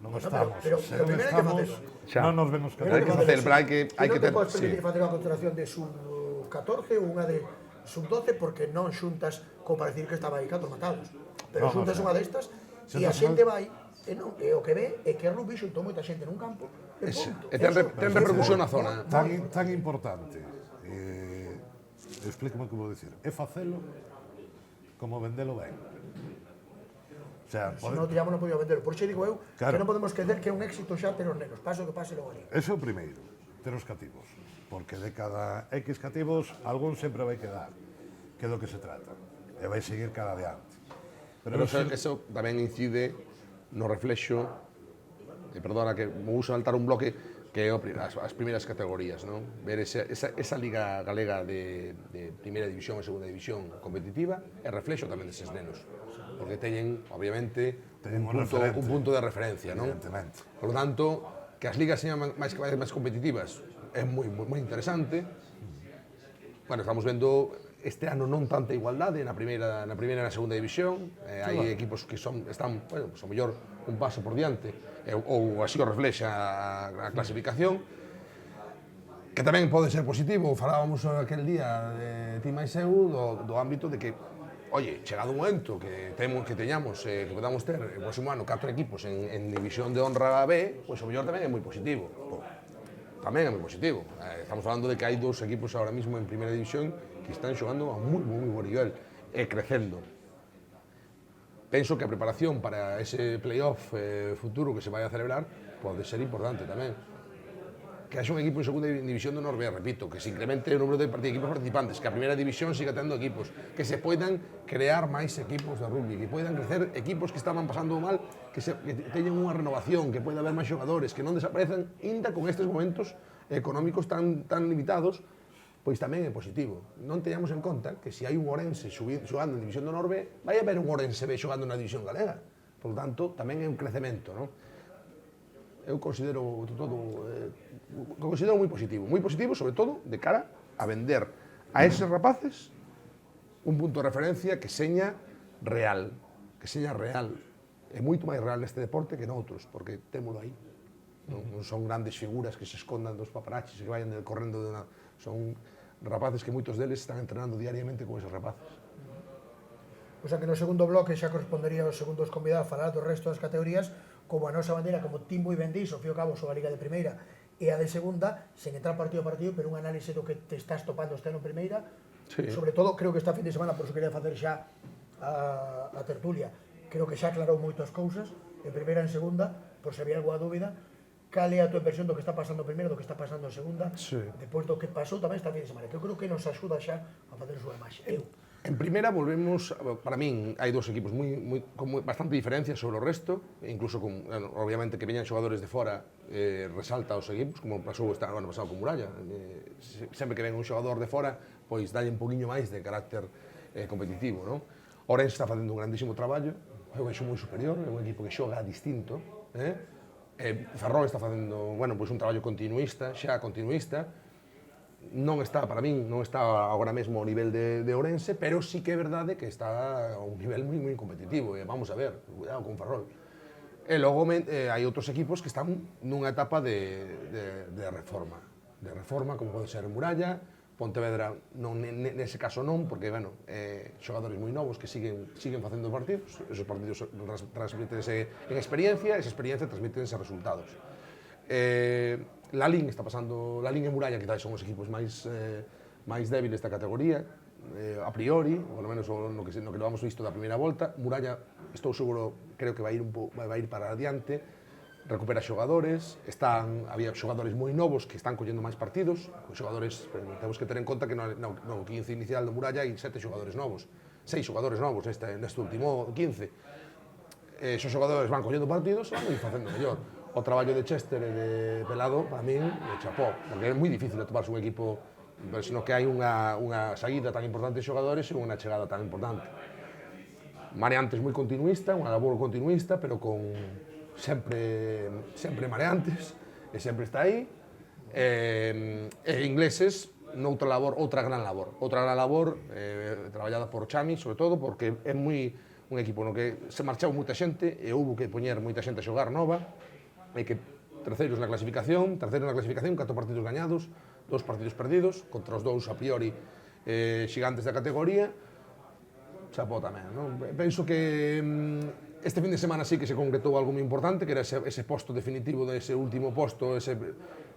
non No, estamos. pero Se non primeiro hai que estamos, facelo. Xa. non nos vemos Pero hai que cativos. facer, pero hai que non te ter... podes sí. permitir facer unha concentración de sub-14 ou unha de sub-12 porque non xuntas como para decir que estaba aí 4 matados. Pero No, xuntas o sea, unha destas e a xuntas xente unha- vai e non, e o que ve é que rugby xuntou moita xente nun campo e punto. E ten repercusión na zona. Tan importante, explícame o que vou dicir, é facelo como vendelo ben. O sea, Se non tiramos non podía vender. Por xe digo eu Claro. que non podemos creer que é un éxito xa ter os nenos. Paso que pase logo ali. Eso é o primeiro, ter os cativos. Porque de cada X cativos, algún sempre vai quedar, que é do que se trata. E vai seguir cada adiante. Pero eso tamén incide no reflexo, perdona que me vou saltar un bloque, que é as primeiras categorías, non? Ver esa liga galega de primeira división e segunda división competitiva é reflexo tamén deses nenos, porque teñen, obviamente, un punto de referencia, non? Evidentemente. Por lo tanto, que as ligas sean máis competitivas é moi interesante. Bueno, estamos vendo este ano non tanta igualdade na primeira e na segunda división. Hai equipos que están, bueno, pues, a mellor un paso por diante, ou así o reflexa a clasificación, que tamén pode ser positivo. Falábamos aquel día de ti máis eu do ámbito de que, oye, chegado un momento que teñamos, que podamos ter o próximo ano 4 equipos en división de honra B, pois o mellor tamén é moi positivo. Tamén é moi positivo. Estamos falando de que hai 2 equipos ahora mismo en primeira división que están xogando a moi bo nivel e crecendo. Penso que a preparación para ese playoff futuro que se vai a celebrar pode ser importante tamén. Que haxa un equipo en segunda división de honor B, repito, que se incremente o número de equipos participantes, que a primeira división siga tendo equipos, que se poidan crear máis equipos de rugby, que poidan crecer equipos que estaban pasando mal, que teñen unha renovación, que poida haber máis xogadores, que non desaparezan, inda con estes momentos económicos tan limitados, pois tamén é positivo. Non teñamos en conta que se hai un Ourense xogando en división de honor B, vai haber un Ourense B xogando na división galega. Por tanto, tamén é un crecemento, non? Eu considero moi positivo, sobre todo, de cara a vender a eses rapaces un punto de referencia que seña real, é moito máis real neste deporte que noutros, porque témolo aí. Non son grandes figuras que se escondan dos paparachis e que vayan correndo de son rapaces que moitos deles están entrenando diariamente con eses rapaces. O sea que no segundo bloque xa correspondería aos segundos convidados a falar do resto das categorías, como a nosa bandeira, como ti moi ben dís, ao fío cabo sobre a Liga de Primeira e a de Segunda, sen entrar partido a partido, pero un análise do que te estás topando este ano en Primeira. Sí. Sobre todo, creo que esta fin de semana, por iso quería facer xa a tertulia, creo que xa aclarou moitas cousas, en Primeira e en Segunda, por se había alguna dúbida. Cal é a tua impresión do que está pasando en Primeira, do que está pasando en Segunda, depois do que pasou tamén esta fin de semana, que eu creo que nos axuda xa a facer a súa imaxe. En primeira volvemos, para min, hai 2 equipos con bastante diferencia sobre o resto, incluso con, obviamente, que veñan xogadores de fora resalta os equipos, como pasou este ano pasado con Muralla. Sempre que ven un xogador de fora, pois dalle un poquinho máis de carácter competitivo, non? Ourense está facendo un grandísimo traballo, é un equipo moi superior, é un equipo que xoga distinto, Ferrol está facendo, bueno, pois un traballo continuista, non está, para min, non está agora mesmo ao nivel de Ourense, pero sí que é verdade que está a un nivel moi competitivo, e vamos a ver, cuidado con Ferrol. E logo hai outros equipos que están nunha etapa de reforma, como pode ser Muralla, Pontevedra, nese caso non, porque, bueno, xogadores moi novos que siguen facendo partidos, esos partidos transmítense en experiencia, esa experiencia transmítense a resultados. Lalín está pasando, Lalín e Muralla quizás son os equipos máis débiles da categoría, a priori, polo menos no que levamos visto da primeira volta. Muralla, estou seguro, creo que vai ir para adiante, recupera xogadores, había xogadores moi novos que están collendo máis partidos, xogadores, temos que ter en conta que no 15 inicial do Muralla hai 7 xogadores novos, 6 xogadores novos neste último 15. Esos xogadores van collendo partidos e van facendo mellor. O traballo de Chester e de Pelado, para min, chapó, porque é moi difícil atoparse un equipo sino que hai unha saída tan importante de xogadores e unha chegada tan importante. Mareantes moi continuista, unha labor continuista, pero con sempre Mareantes, e sempre está aí. E Ingleses, outra gran labor traballada por Chami, sobre todo, porque é un equipo no que se marchou moita xente e houve que poñer moita xente a xogar nova, e que terceiros na clasificación, 4 partidos gañados, 2 partidos perdidos, contra os 2 a priori xigantes da categoría, chapó tamén, non? Penso que este fin de semana sí que se concretou algo moi importante, que era ese posto definitivo dese último posto,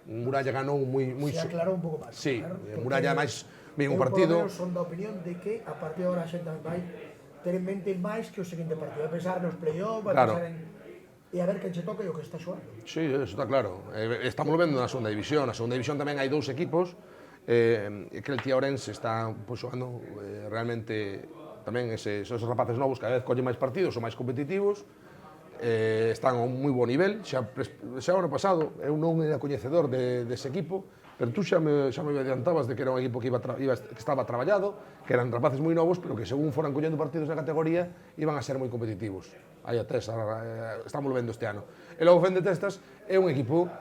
Muralla ganou moi... Se aclarou un pouco máis. Sí, Muralla máis un partido... Eu, por lo menos, son da opinión de que a partir de agora a xente vai ter en mente máis que o seguinte partido, vai pensar nos play-off, vai pensar en... E a ver quen che toca e o que está xogando. Sí, eso está claro. Estamos vendo na segunda división. Na segunda división tamén hai 2 equipos, que el Tía Ourense está xogando realmente tamén esos rapaces novos, cada vez collen máis partidos, son máis competitivos, están a un moi bo nivel. Xa o ano pasado, eu non era coñecedor dese equipo, pero tú xa me adiantabas de que era un equipo que estaba traballado, que eran rapaces moi novos, pero que según foran collendo partidos na categoría, iban a ser moi competitivos. Aí a Testa, estamos vendo este ano. E logo Fende Testas é un equipo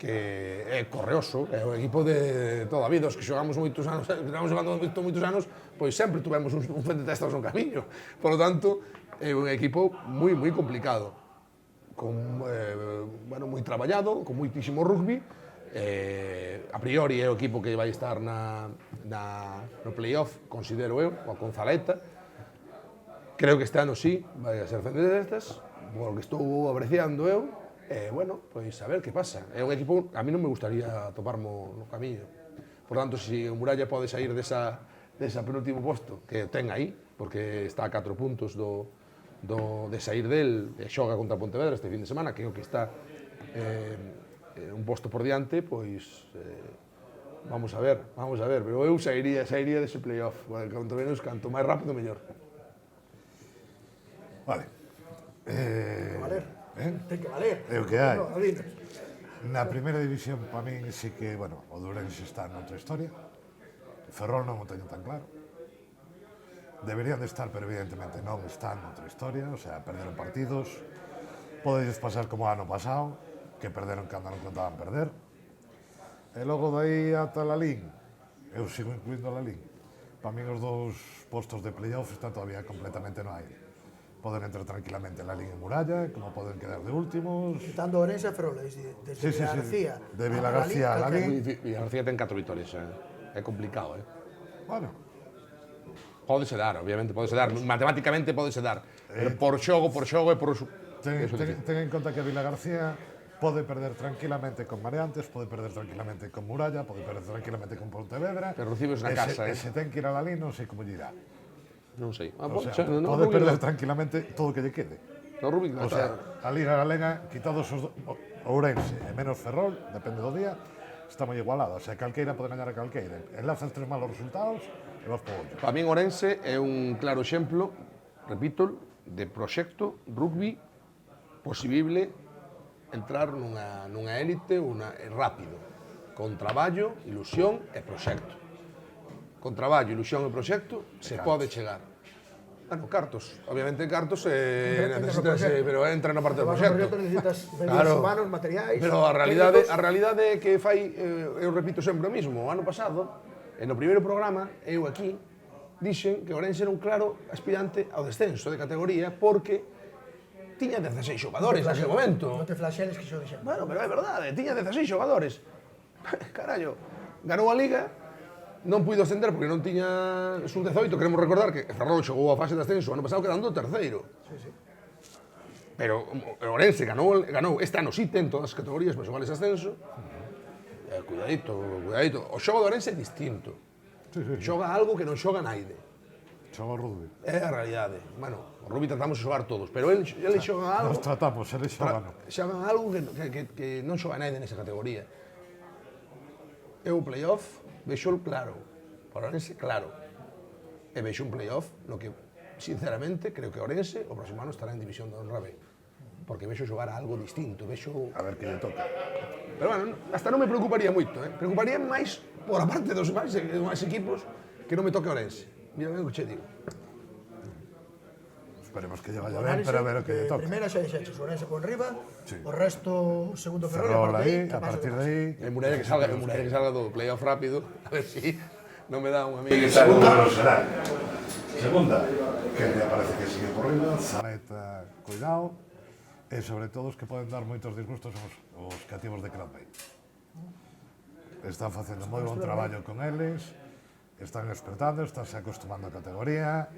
que é correoso, é o equipo de toda a vida, os que xogamos moitos anos, estamos xogando moitos anos, pois sempre tuvemos un frente testas no camiño. Por lo tanto, é un equipo moi complicado, con, bueno, moi traballado, con moitísimo rugby. A priori é o equipo que vai estar no playoff, considero eu, coa Gonzaleta. Creo que este ano sí, vai a ser frente testas, por que estou apreciando eu. Bueno, pois a ver que pasa. É un equipo, a mí non me gustaría toparmo no camiño. Por tanto, se o Muralla pode sair desa penúltimo posto, que ten aí, porque está a 4 puntos de sair del, e xoga contra Pontevedra este fin de semana, que é o que está un posto por diante, pois vamos a ver, pero eu sairía dese playoff, canto menos, canto máis rápido, mellor. Vale. Ten que valer. É o que hai. Na primeira división, para min, sí que, bueno, o Ourense está noutra historia. Ferrol non o teño tan claro. Deberían de estar, pero evidentemente non están noutra historia, o sea, perderon partidos. Podedes pasar como ano pasado, que perderon cando non contaban perder. E logo dai ata Lalín, eu sigo incluindo a Lalín. Para min os dous postos de playoff están todavía completamente no aire. Poden entrar tranquilamente en Lalín e Muralla, como poden quedar de últimos. Quitando Ourense e Ferrol, desde Vilagarcía. De Vilagarcía a Lalín. Vilagarcía ten 4 vitorias, é complicado, Bueno. Pódese dar, obviamente, pódese dar, matemáticamente pódese dar, pero por xogo e por... Ten en conta que Vilagarcía pode perder tranquilamente con Mareantes, pode perder tranquilamente con Muralla, pode perder tranquilamente con Pontevedra. Pero recibes na casa, E se ten que ir a Lalín, non sei como lle irá. Non sei. O sea, pode perder tranquilamente todo o que lle quede. No, Rubik, O sea, a Liga Galega, quitados os Ourense e menos Ferrol, depende do día, está moi igualado. O sea, calqueira pode gañar a calqueira. Enlaza os 3 malos resultados e vas por ollo. Para min Ourense é un claro exemplo, repito, de proxecto rugby posible entrar nunha élite rápido, con traballo, ilusión e proxecto. Con traballo, ilusión e proxecto se pode chegar. Bueno, cartos, obviamente cartos necesitas, pero entra na parte do proxecto. Necesitas Claro, humanos, materiais. pero a realidade é que fai, eu repito sempre o mismo, o ano pasado, no primeiro programa, eu aquí, dixen que Ourense era un claro aspirante ao descenso de categoría porque tiña 16 xogadores naquele momento. Non te flasheles que xo dixen. Bueno, pero é verdade, tiña 16 xogadores. Carallo, ganou a Liga, non puido ascender porque non tiña sub-18, queremos recordar que Ferrol xogou a fase de ascenso ano pasado quedando terceiro. Sí. Pero Ourense ganou, este ano sí ten todas as categorías para xogar ese ascenso. Cuidadito. O xogo de Ourense é distinto. Xoga algo que non xoga naide. Xoga o rugby. É a realidade. Bueno, o rugby tratamos de xogar todos, pero ele xoga algo... Nos tratamos, ele xoga. Xogan algo que non xoga naide nesa categoría. Eu o playoff vexo claro, para Ourense claro. E vexo un playoff no que, sinceramente, creo que Ourense o próximo ano estará en división de honra B. Porque vexo xogar algo distinto, vexo... A ver que lle toca. Pero bueno, hasta non me preocuparía moito, preocuparía máis por a parte dos máis equipos que non me toque Ourense. Mira ben o que che digo. Esperemos que lle vaya ben, pero a ver o que lle toca. Primeira xa dixeches, Ourense con riba, Sí. o resto segundo Ferrol Ferrol, aí, a partir de aí... É Muralla que salga do playoff rápido, a ver si non me dá un amigo. Segunda non será. Segunda, que me parece que sigue por riba. Zareta, cuidado. E sobre todo os que poden dar moitos disgustos son os cativos de Cradbay. Están facendo moi bon traballo con eles, están despertando, están se acostumando a categoría,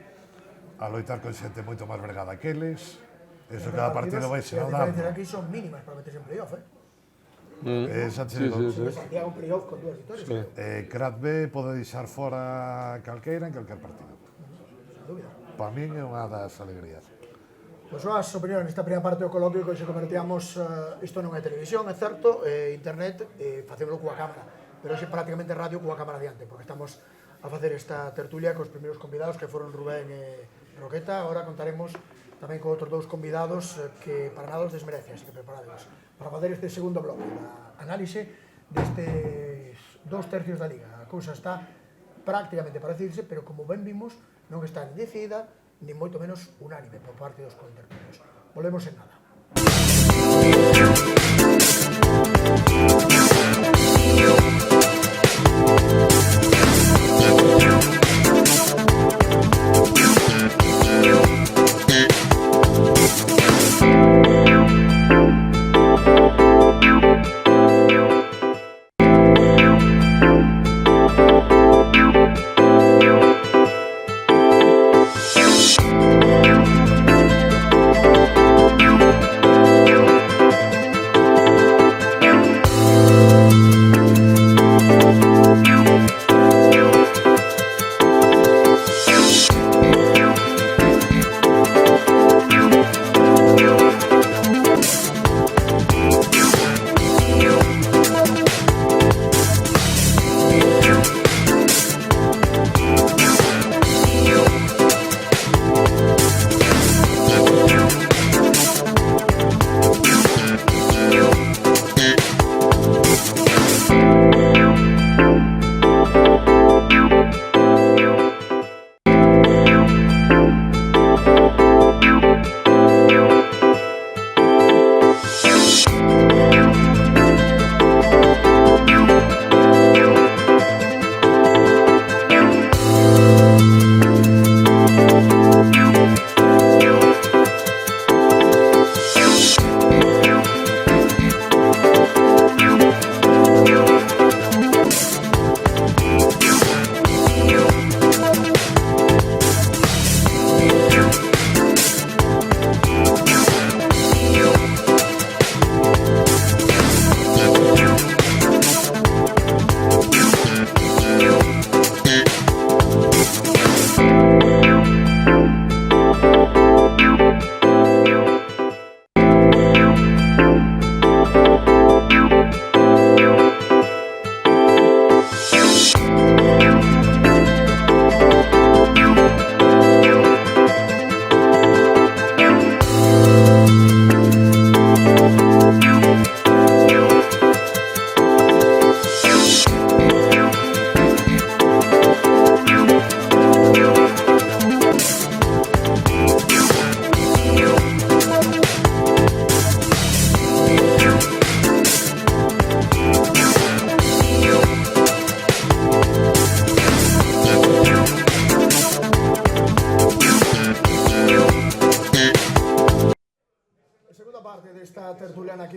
a loitar con xente moito máis vergada que eles. Eso cada partido vai se dando. dando. As diferencias aquí son mínimas para meterse en playoff, Sí. Santiago un playoff con 2 vitorias. Cradbay pode deixar fora calqueira en calquer partido. Sin dúbida. Para min é unha das alegrías. Pois as opinións nesta primeira parte do coloquio que se convertíamos, isto non é televisión, é certo, internet, facémoslo coa cámara, pero é prácticamente radio coa cámara diante, porque estamos a facer esta tertulia cos primeiros convidados que foron Rubén e Roqueta. Agora contaremos tamén con outros 2 convidados que para nada os desmerece, así que preparados para facer este segundo bloque da análise destes 2 tercios da Liga. A cousa está prácticamente para decidirse, pero como ben vimos, non está ni decidida, ni moito menos unánime por parte dos contertulios. Volvemos en nada.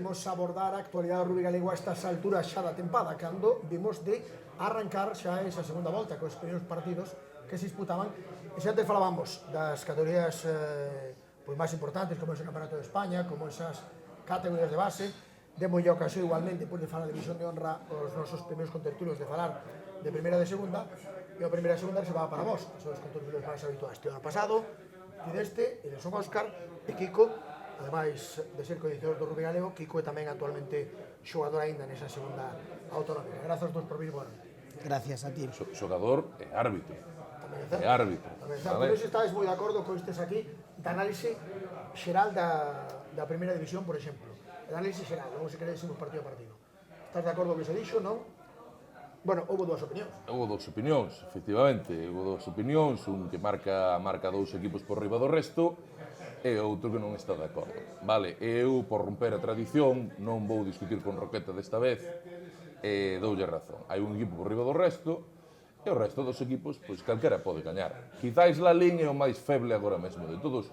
imos abordar a actualidade do rugby galego a estas alturas xa da tempada, cando vimos de arrancar xa esa segunda volta cos primeiros partidos que se disputaban. E xa antes falábamos das categorías pois máis importantes, como ese Campeonato de España, como esas categorías de base. Demos a ocasión igualmente, depois de falar de División de Honra, os nosos primeiros contertulios de falar de primeira e de segunda, e a primeira e a segunda se va para vos, que son os contertulios máis habituais. Este ano pasado, e deste, e de son Óscar, e Kiko, ademais de ser coeditor do rugby galego, Kiko é tamén actualmente xogador aínda nesa segunda autonómica. Grazas por vir, bueno. Gracias a ti. Xogador e árbitro. Tamén é certo. É árbitro. Tamén é certo. Vale? Por iso estáis moi de acordo con estes aquí da análise xeral da primeira división, por exemplo. Da análise xeral, non se queréis partido a partido. Estás de acordo que se dixo, non? Bueno, houve dúas opinións. Houve dous opinións, efectivamente. Houve dous opinións, un que marca dous equipos por riba do resto e outro que non está de acordo. Vale, eu, por romper a tradición, non vou discutir con Roqueta desta vez e doulle razón. Hai un equipo por riba do resto e o resto dos equipos, pois calquera pode gañar. Quizáis la línea é o máis feble agora mesmo de todos,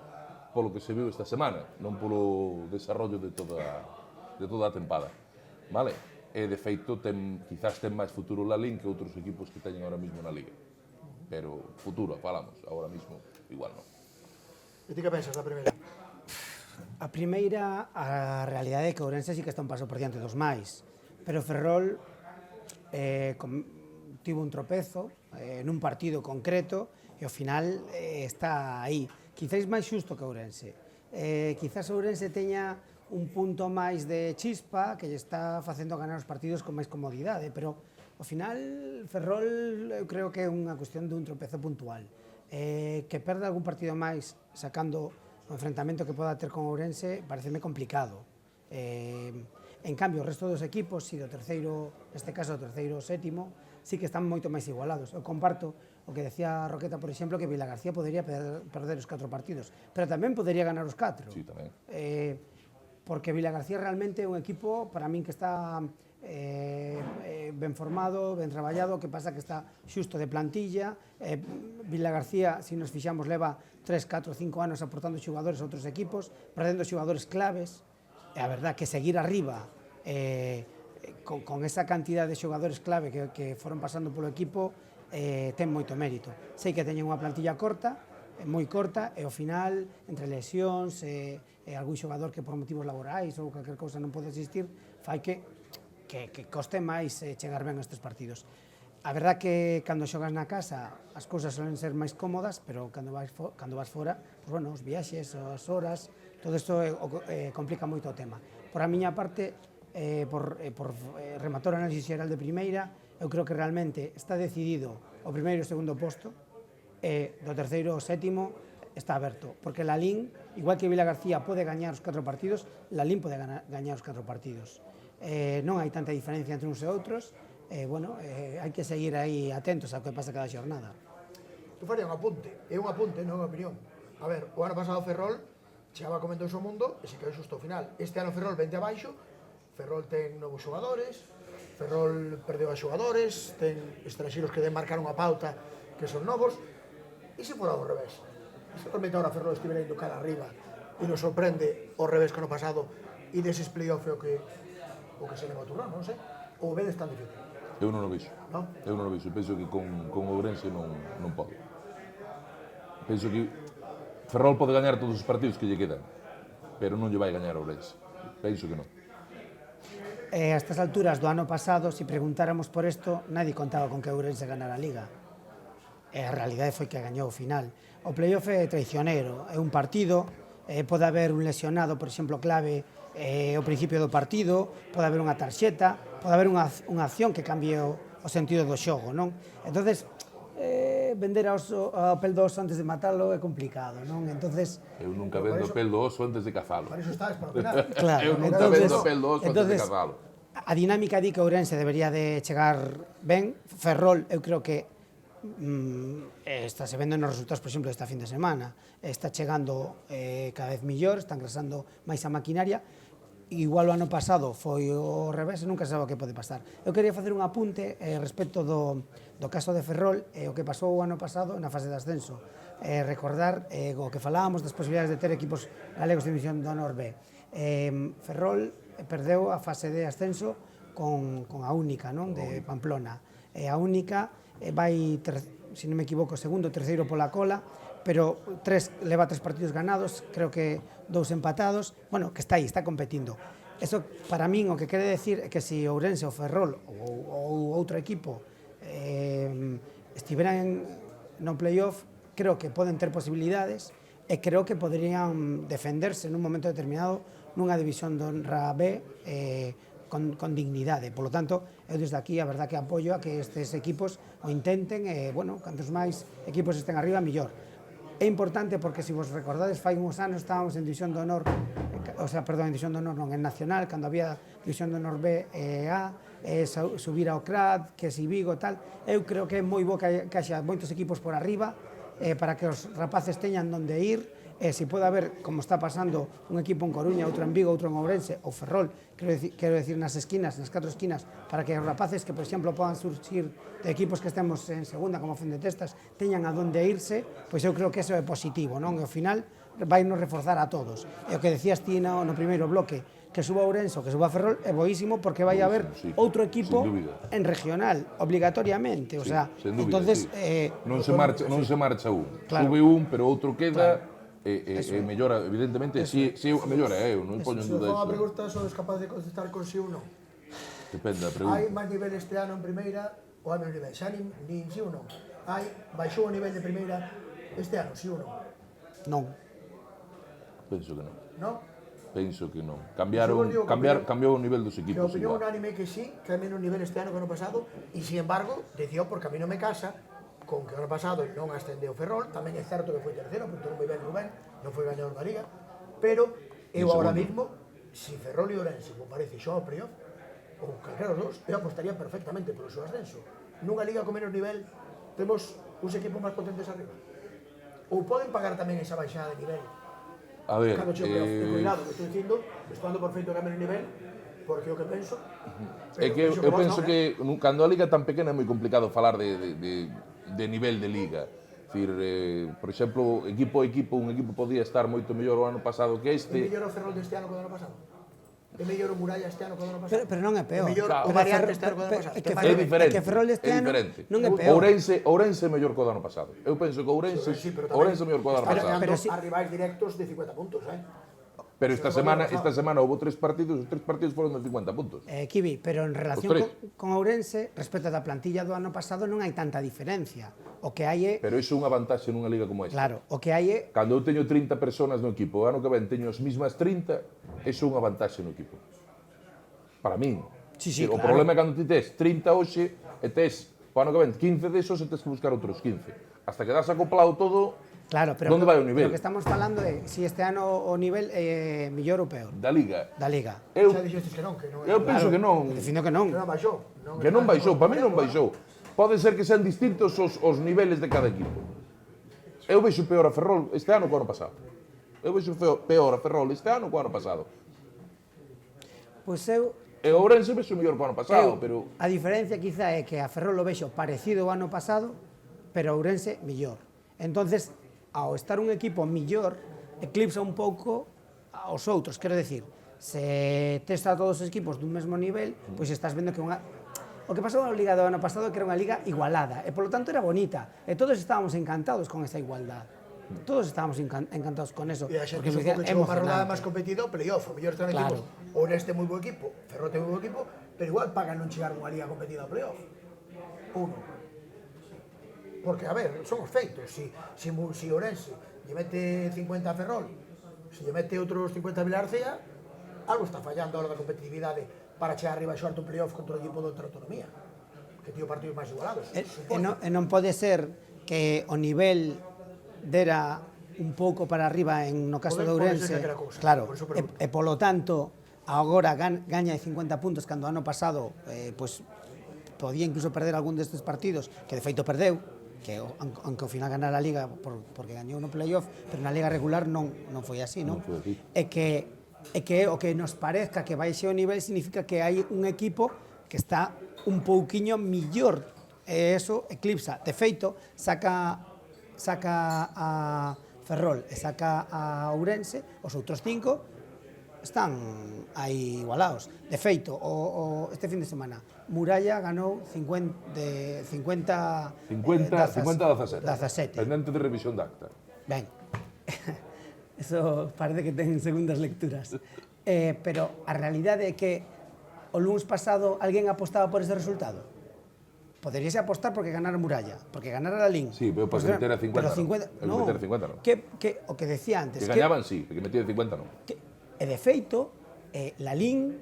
polo que se viu esta semana, non polo desarrollo de toda a tempada. Vale? E, de feito, quizás ten máis futuro la Lin que outros equipos que teñen ahora mismo na Liga. Pero futuro, falamos, ahora mismo, igual non. E ti que pensas da primeira? A primeira, a realidade é que Ourense sí que está un paso por diante dos máis, pero Ferrol tivo un tropezo nun partido concreto e ao final está aí. Quizás máis xusto que Ourense. Quizás Ourense teña un punto máis de chispa que lle está facendo ganar os partidos con máis comodidade, pero ao final Ferrol eu creo que é unha cuestión dun tropezo puntual. Que perda algún partido máis sacando o enfrentamento que poda ter con Ourense pareceme complicado. En cambio, o resto dos equipos, si do terceiro, neste caso o terceiro ou sétimo, sí que están moito máis igualados. Eu comparto o que decía Roqueta, por exemplo, que Vilagarcía podería perder os 4 partidos, pero tamén podería ganar os 4. Sí, tamén. Porque Vilagarcía realmente é un equipo, para min, que está ben formado, ben traballado, que pasa que está xusto de plantilla. Vilagarcía, se nos fixamos, leva 3, 4, 5 anos aportando xogadores a outros equipos, perdendo xogadores claves. É a verdad que seguir arriba con esa cantidad de xogadores clave que foron pasando polo equipo ten moito mérito. Sei que teñen unha plantilla corta, moi corta, e ao final, entre lesións e algún xogador que por motivos laborais ou calquer cousa non pode asistir, fai que coste máis chegar ben a estes partidos. A verdad que cando xogas na casa as cousas suelen ser máis cómodas, pero cando vas fora, pues bueno, os viaxes, as horas, todo isto complica moito o tema. Por a miña parte, por rematar o análisis xeral de primeira, eu creo que realmente está decidido o primeiro e o segundo posto, e do terceiro ao sétimo está aberto, porque la Lin, igual que Vilagarcía pode gañar os 4 partidos, la Lin pode gañar os 4 partidos. Non hai tanta diferencia entre uns e outros, hai que seguir aí atentos ao que pasa cada xornada. Tu faría un apunte, é un apunte, non é opinión. A ver, o ano pasado Ferrol chegaba a comentar o seu mundo e se quedou xusto ao final. Este ano Ferrol vente abaixo, Ferrol ten novos xogadores, Ferrol perdeu a xogadores, ten estranxeiros que demarcaron a pauta que son novos, e se fora ao revés? Se realmente ahora Ferrol estivera indo cara arriba e nos sorprende ao revés que no pasado e deses playoff o que se leva a turnar, non sei, ou vedes tan difícil? Eu non o vexo. Non? Eu non o vexo. Penso que con Ourense non pode. Penso que Ferrol pode gañar todos os partidos que lle quedan, pero non lle vai gañar Ourense. Penso que non. A estas alturas do ano pasado, se preguntáramos por isto, nadie contaba con que Ourense ganara a Liga. E a realidade foi que gañou o final. O playoff é traicionero, é un partido, pode haber un lesionado, por exemplo, clave ao principio do partido, pode haber unha tarxeta, pode haber unha acción que cambie o sentido do xogo, non? Entonces, vender ao pel do oso antes de matalo é complicado, non? Entonces, eu nunca vendo o pel do oso antes de cazalo. Para iso estás, para opinar. Claro, Eu nunca vendo o pel do oso antes de cazalo. A dinámica di que Ourense debería de chegar ben. Ferrol, eu creo que está se vendo nos resultados, por exemplo, desta fin de semana. Está chegando cada vez millor, está engrasando máis a maquinaria. Igual o ano pasado foi o revés e nunca se sabe o que pode pasar. Eu quería facer un apunte respecto do caso de Ferrol e o que pasou o ano pasado na fase de ascenso. Recordar o que falábamos das posibilidades de ter equipos galegos de división de honor B. Ferrol perdeu a fase de ascenso con a Única, non, de Pamplona. E a Única vai, se non me equivoco, segundo, terceiro pola cola, pero leva 3 partidos ganados, creo que 2 empatados, bueno, que está aí, está competindo. Eso, para min, o que quere decir é que se Ourense ou Ferrol ou outro equipo estiveran no playoff, creo que poden ter posibilidades e creo que poderían defenderse nun momento determinado nunha división de honra B con dignidade. Por lo tanto, eu desde aquí a verdad que apoio a que estes equipos o intenten e, bueno, cantos máis equipos estén arriba, mellor. É importante porque, se vos recordades, fai uns anos estábamos en división de honor, en división de honor non, en Nacional, cando había división de honor B e A, subir ao CRAD, que si Vigo, tal. Eu creo que é moi bo que haxa moitos equipos por arriba, para que os rapaces teñan donde ir, se pode haber, como está pasando, un equipo en Coruña, outro en Vigo, outro en Ourense, ou Ferrol, quero decir, nas esquinas, nas 4 esquinas, para que os rapaces que, por exemplo, podan surgir de equipos que estemos en segunda, como Fendetestas, teñan a donde irse, pois eu creo que eso é positivo, non? E ao final vai nos reforzar a todos. E o que decías ti no primeiro bloque, que suba Ourense ou que suba Ferrol, é boísimo porque vai haber outro equipo en regional, obligatoriamente. O sea, entonces non se marcha un. Sube un, pero outro queda. E mellora, evidentemente, si mellora, eu non poño en duda iso. Se iso. a pregunta, sodes capaz de contestar con si ou non? Depende da pregunta. Hai máis nivel este ano en primeira ou hai menos nivel? Xa nin si ou non? Baixou o nivel de primeira este ano, si ou non? Non. Penso que non. Non? Penso que non. Cambiou o nivel dos Que equipos. a opinión unánime que sí, que hai menos nivel este ano que o ano pasado, e, sin embargo, decía porque a mí non me casa, con que o ano pasado non ascendeu Ferrol, tamén é certo que foi terceiro, apuntou moi ben Rubén, non foi gañador da Liga, pero eu agora mismo, se Ferrol e Ourense me parece xo ao playoff, ou calquera dos, eu apostaría perfectamente polo seu ascenso. Nunha liga con menos nivel, temos uns equipos máis potentes arriba. Ou poden pagar tamén esa baixada de nivel. A ver, Cando che playoff, e cuidado, que estou dicindo, estou dando por feito que hai menos nivel, porque o que penso... É que eu penso que cando a liga é tan pequena é moi complicado falar de nivel de liga. Dicir, por exemplo, equipo a equipo, un equipo podía estar moito mellor o ano pasado que este. É mellor o Ferrol deste ano que o ano pasado? É mellor o Muralla este ano que o ano pasado? Pero non é peor. É mellor o Variante este ano que o ano pasado? É diferente. É que Ferrol este ano non é peor. Ourense é mellor que o do ano pasado. Eu penso que Ourense é mellor que o do ano pasado. Pero a rivais directos de 50 puntos, Pero esta semana houve 3 partidos, os 3 partidos foron de 50 puntos. Kiwi, pero en relación con Ourense, respecto da plantilla do ano pasado, non hai tanta diferencia. O que hai é... Pero iso é unha vantaxe nunha liga como esta. Claro, o que hai é... Cando eu teño 30 personas no equipo, o ano que ven teño as mismas 30, iso é unha vantaxe no equipo. Para min. Sí, O claro. problema é cando ti tes 30 hoxe e tes, o ano que ven, 15 desos e tes que buscar outros 15. Hasta que das acoplado todo... Claro, pero onde vai o nivel? Lo que estamos falando é se este ano o nivel é mellor ou peor. Da liga. Da liga. Xa dixestes que non, que non é. Eu penso que non. Defino que non. Que non baixou. Que non baixou, para mí non baixou. Pode ser que sean distintos os niveles de cada equipo. Eu vexo peor a Ferrol este ano que o ano pasado. Eu vexo peor a Ferrol este ano que o ano pasado. Pois eu... E o Ourense vexo mellor que o ano pasado, pero... A diferencia quizá é que a Ferrol lo vexo parecido ao ano pasado, pero a Ourense mellor. Entonces, ao estar un equipo millor, eclipsa un pouco aos outros. Quero decir, se testa a todos os equipos dun mesmo nivel, pois estás vendo que unha... O que pasou na Liga do ano pasado é que era unha liga igualada, e polo tanto era bonita, e todos estábamos encantados con esa igualdade. Todos estábamos encantados con eso. E a xente supo que chegou unha rodada máis competida o playoff, o mellor están equipos. Ourense moi bo equipo, Ferrol ten moi bo equipo, pero igual pagan non chegar a unha liga competida ao playoff. Uno. Porque, a ver, son os feitos. Si Ourense lle mete 50 a Ferrol, se lle mete outros 50 a Vilarcea, algo está fallando a hora da competitividade para chegar arriba e xogar un playoff contra o equipo de outra autonomía, que tío partidos máis igualados. E non pode ser que o nivel dera un pouco para arriba no caso de Ourense, claro, e polo tanto agora gaña de 50 puntos cando ano pasado pois podía incluso perder algún destes partidos, que de feito perdeu, que aunque ao final ganar a Liga porque gañou no playoff, pero na Liga regular non foi así, non? É que o que nos parezca que baixe o nivel significa que hai un equipo que está un pouquiño millor, e eso eclipsa. De feito, saca a Ferrol e saca a Ourense, os outros 5 están aí igualados. De feito, este fin de semana, Muralla ganou 50 50-17. Pendente de revisión de acta. Ben, eso parece que ten segundas lecturas. Pero a realidade é que o lunes pasado alguén apostaba por ese resultado. Poderíase apostar porque ganara Muralla, porque ganara la Lin. Sí, pero para meter a 50 no. Meter a 50 non. O que decía antes. Que gañaban, sí, que meter a 50 non. E de feito, la Lin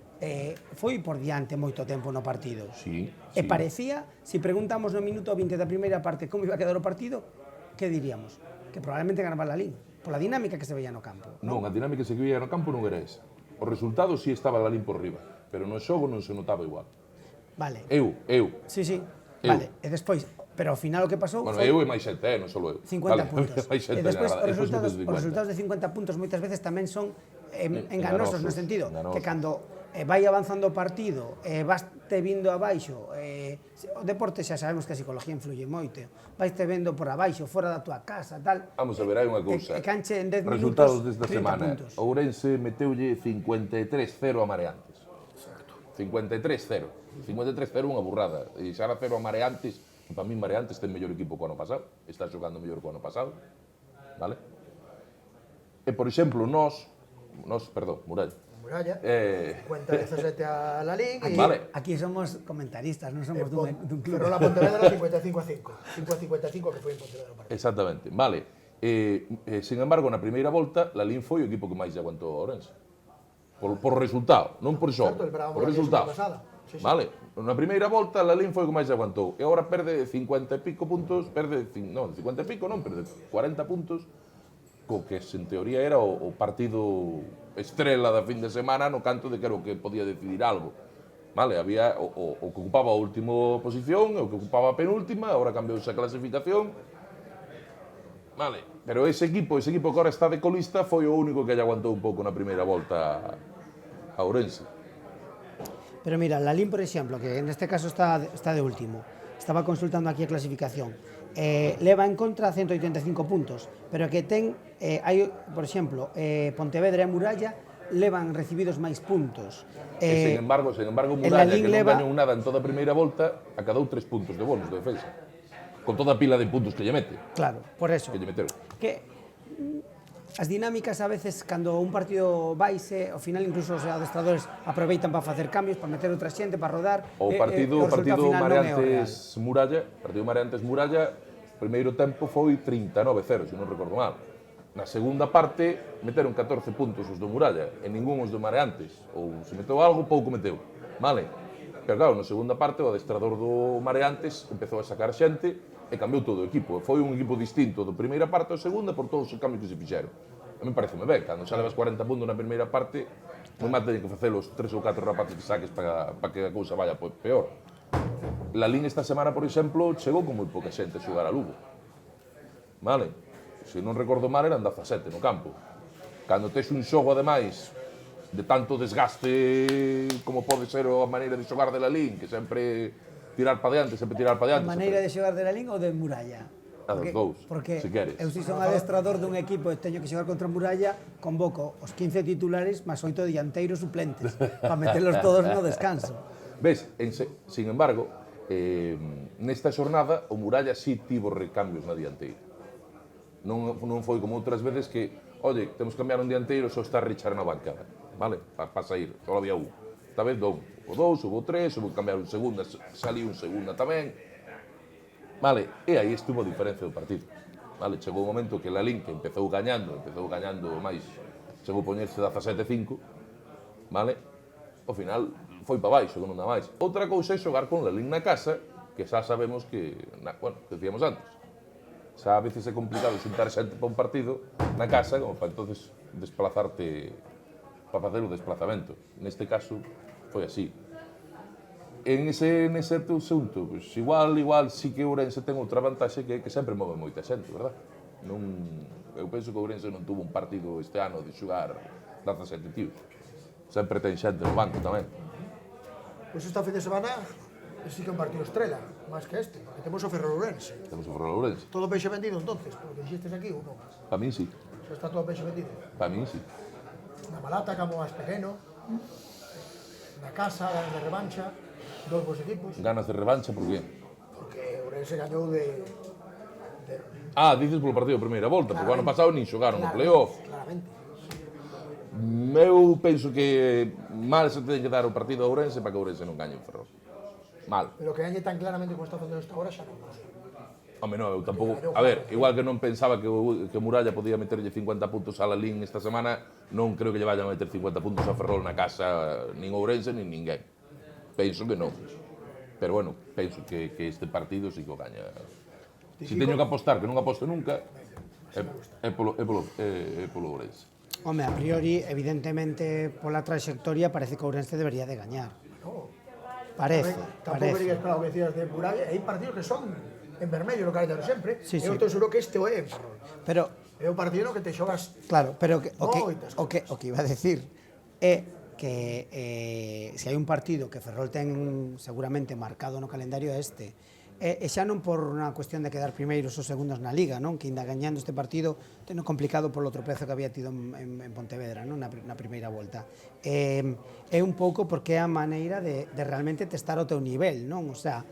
foi por diante moito tempo no partido. Sí, E parecía, se preguntamos no minuto 20 da primeira parte como iba a quedar o partido, que diríamos? Que probablemente ganaba la Lin, pola dinámica que se veía no campo. Non, a dinámica que se veía no campo non era esa. O resultado sí estaba la Lin por riba, pero no xogo non se notaba igual. Vale. Eu. Sí. Vale, e despois, pero ao final o que pasou bueno, foi... eu e máis xente, non só eu. 50 puntos. E despois os resultados de 50 puntos moitas veces tamén son enganosos no sentido que cando vai avanzando o partido vas te vindo abaixo, o deporte xa sabemos que a psicología influye moito, vais te vendo por abaixo, fora da tua casa, tal. Vamos a ver, hai unha cousa. Canche en 10 resultados minutos, desta 30 semana. puntos. Ourense meteulle 53-0 a Mareantes. 53-0. 53-0 unha burrada. E xa era 0 a Mareantes, que para mí Mareantes ten mellor equipo que o ano pasado, está xogando mellor que o ano pasado, vale? E, por exemplo, Muralla. Muralla, 50-17 a la Lin. Vale. Aquí somos comentaristas, non somos dun club. Ferrol a Pontevedra 55-5. 5-55 que foi en Pontevedra o partido. Exactamente, vale. Sin embargo, na primeira volta, la Lin foi o equipo que máis lle aguantou a Ourense. Por resultado, non por xogo, por resultado. Vale, na primeira volta la Lin foi o que máis aguantou e agora perde 50 e pico puntos, perde 50 e pico non, perde 40 puntos co que en teoría era o partido estrela da fin de semana no canto de que era o que podía decidir algo. Vale, había o que ocupaba a última posición, o que ocupaba a penúltima, agora cambiouse a clasificación. Vale, pero ese equipo que agora está de colista foi o único que lle aguantou un pouco na primeira volta a Ourense. Pero mira, la Lin, por exemplo, que en este caso está de último, estaba consultando aquí a clasificación, leva en contra 185 puntos, pero que ten, hai, por exemplo, Pontevedra e Muralla levan recibidos máis puntos. Sin embargo, Muralla, que non gañou nada en toda a primeira volta, acadou 3 puntos de bonus de defensa. Con toda a pila de puntos que lle mete. Claro, por eso. Que lle meteron. Que as dinámicas a veces, cando un partido vaise, ao final incluso os adestradores aproveitan para facer cambios, para meter outra xente, para rodar. O partido Mareantes-Muralla, o primeiro tempo foi 39-0, se non recordo mal. Na segunda parte, meteron 14 puntos os do Muralla, e ningún os do Mareantes. Ou se meteu algo, pouco meteu. Vale? Pero claro, na segunda parte, o adestrador do Mareantes empezou a sacar xente e cambiou todo o equipo. Foi un equipo distinto do primeira parte ao segunda por todos os cambios que se fixeron. A mí pareceme ben, cando xa levas 40 puntos na primeira parte, non máis teñen que facer os 3 ou 4 rapaces que saques para que a cousa vaya peor. La Lin esta semana, por exemplo, chegou con moi pouca xente a xogar a Lugo. Vale? Se non recordo mal, eran 17 no campo. Cando tes un xogo, ademais, de tanto desgaste como pode ser a maneira de xogar de la Lin, que sempre tirar para diante, A maneira de xogar de la Lin ou de Muralla? A dos dous, porque se queres. Eu si son adestrador dun equipo e teño que xogar contra Muralla, convoco os 15 titulares máis 8 dianteiros suplentes para metelos todos no descanso. Ves, sin embargo, nesta xornada o Muralla sí tivo recambios na dianteira. Non foi como outras veces que, oye, temos que cambiar un dianteiro, só está Richard na bancada, vale? Para sair, só había un. Esta vez dou dous, ou tres, ou cambiar un segunda, salí un segunda tamén. Vale, e aí estuvo a diferencia do partido. Vale, chegou o momento que la Lin, que empezou gañando máis, chegou a poñerse 17-5, vale? Ao final foi para baixo, que non dá máis. Outra cousa é xogar con la Lin na casa, que xa sabemos que, bueno, que decíamos antes, xa a veces é complicado xuntar xente para un partido na casa, como para entonces desplazarte, para facer o desplazamento. Neste caso, foi así. En ese asunto, pues, igual sí que Ourense ten outra vantaxe que sempre move moita xente, verdad? Eu penso que Ourense non tuvo un partido este ano de xogar 17 tíos. Sempre ten xente no banco tamén. Pois esta fin de semana sí que é un partido estrela, máis que este, porque temos o Ferrol Ourense. Temos o Ferrol Ourense. Todo peixe vendido entonces, porque dixestes aquí ou non? Para min sí. Xa está todo peixe vendido. Para min sí. na Malata, como máis pequeno, na casa, ganas de revancha, dos bons equipos, Ganas de revancha, por qué? porque Ourense gañou de Ah, dices polo partido de primeira volta, porque o ano pasado nin xogaron no playoff. claramente. Eu penso que mal se ten que dar o partido a Ourense para que Ourense non gañe o Ferrol. Mal. Pero que gañe tan claramente como está facendo esta hora xa non pasa. Home, non, eu tampouco... A ver, igual que non pensaba que Muralla podía meterlle 50 puntos a Lalín esta semana, non creo que lle vayan a meter 50 puntos a Ferrol na casa nin Ourense nin ninguén. Penso que non. Pero bueno, penso que este partido sí que o gaña. Se teño que apostar, que non aposto nunca, é polo Ourense. Home, a priori, evidentemente, pola trayectoria, parece que Ourense debería de gañar. Parece, Tampouco parece. digas para o que decías de Muralla, hai partidos que son en vermello, no calendario sempre. Sí, sí. Eu estou seguro que este o é en Ferrol. Pero, É un partido no que te xogas claro, pero Moitas o que iba a decir é que se hai un partido que Ferrol ten seguramente marcado no calendario este, e xa non por unha cuestión de quedar primeiros ou segundos na Liga, non? Que ainda gañando este partido teno complicado polo tropezo que había tido en Pontevedra, non? Na primeira volta. É un pouco porque é a maneira de realmente testar o teu nivel, non? O sea,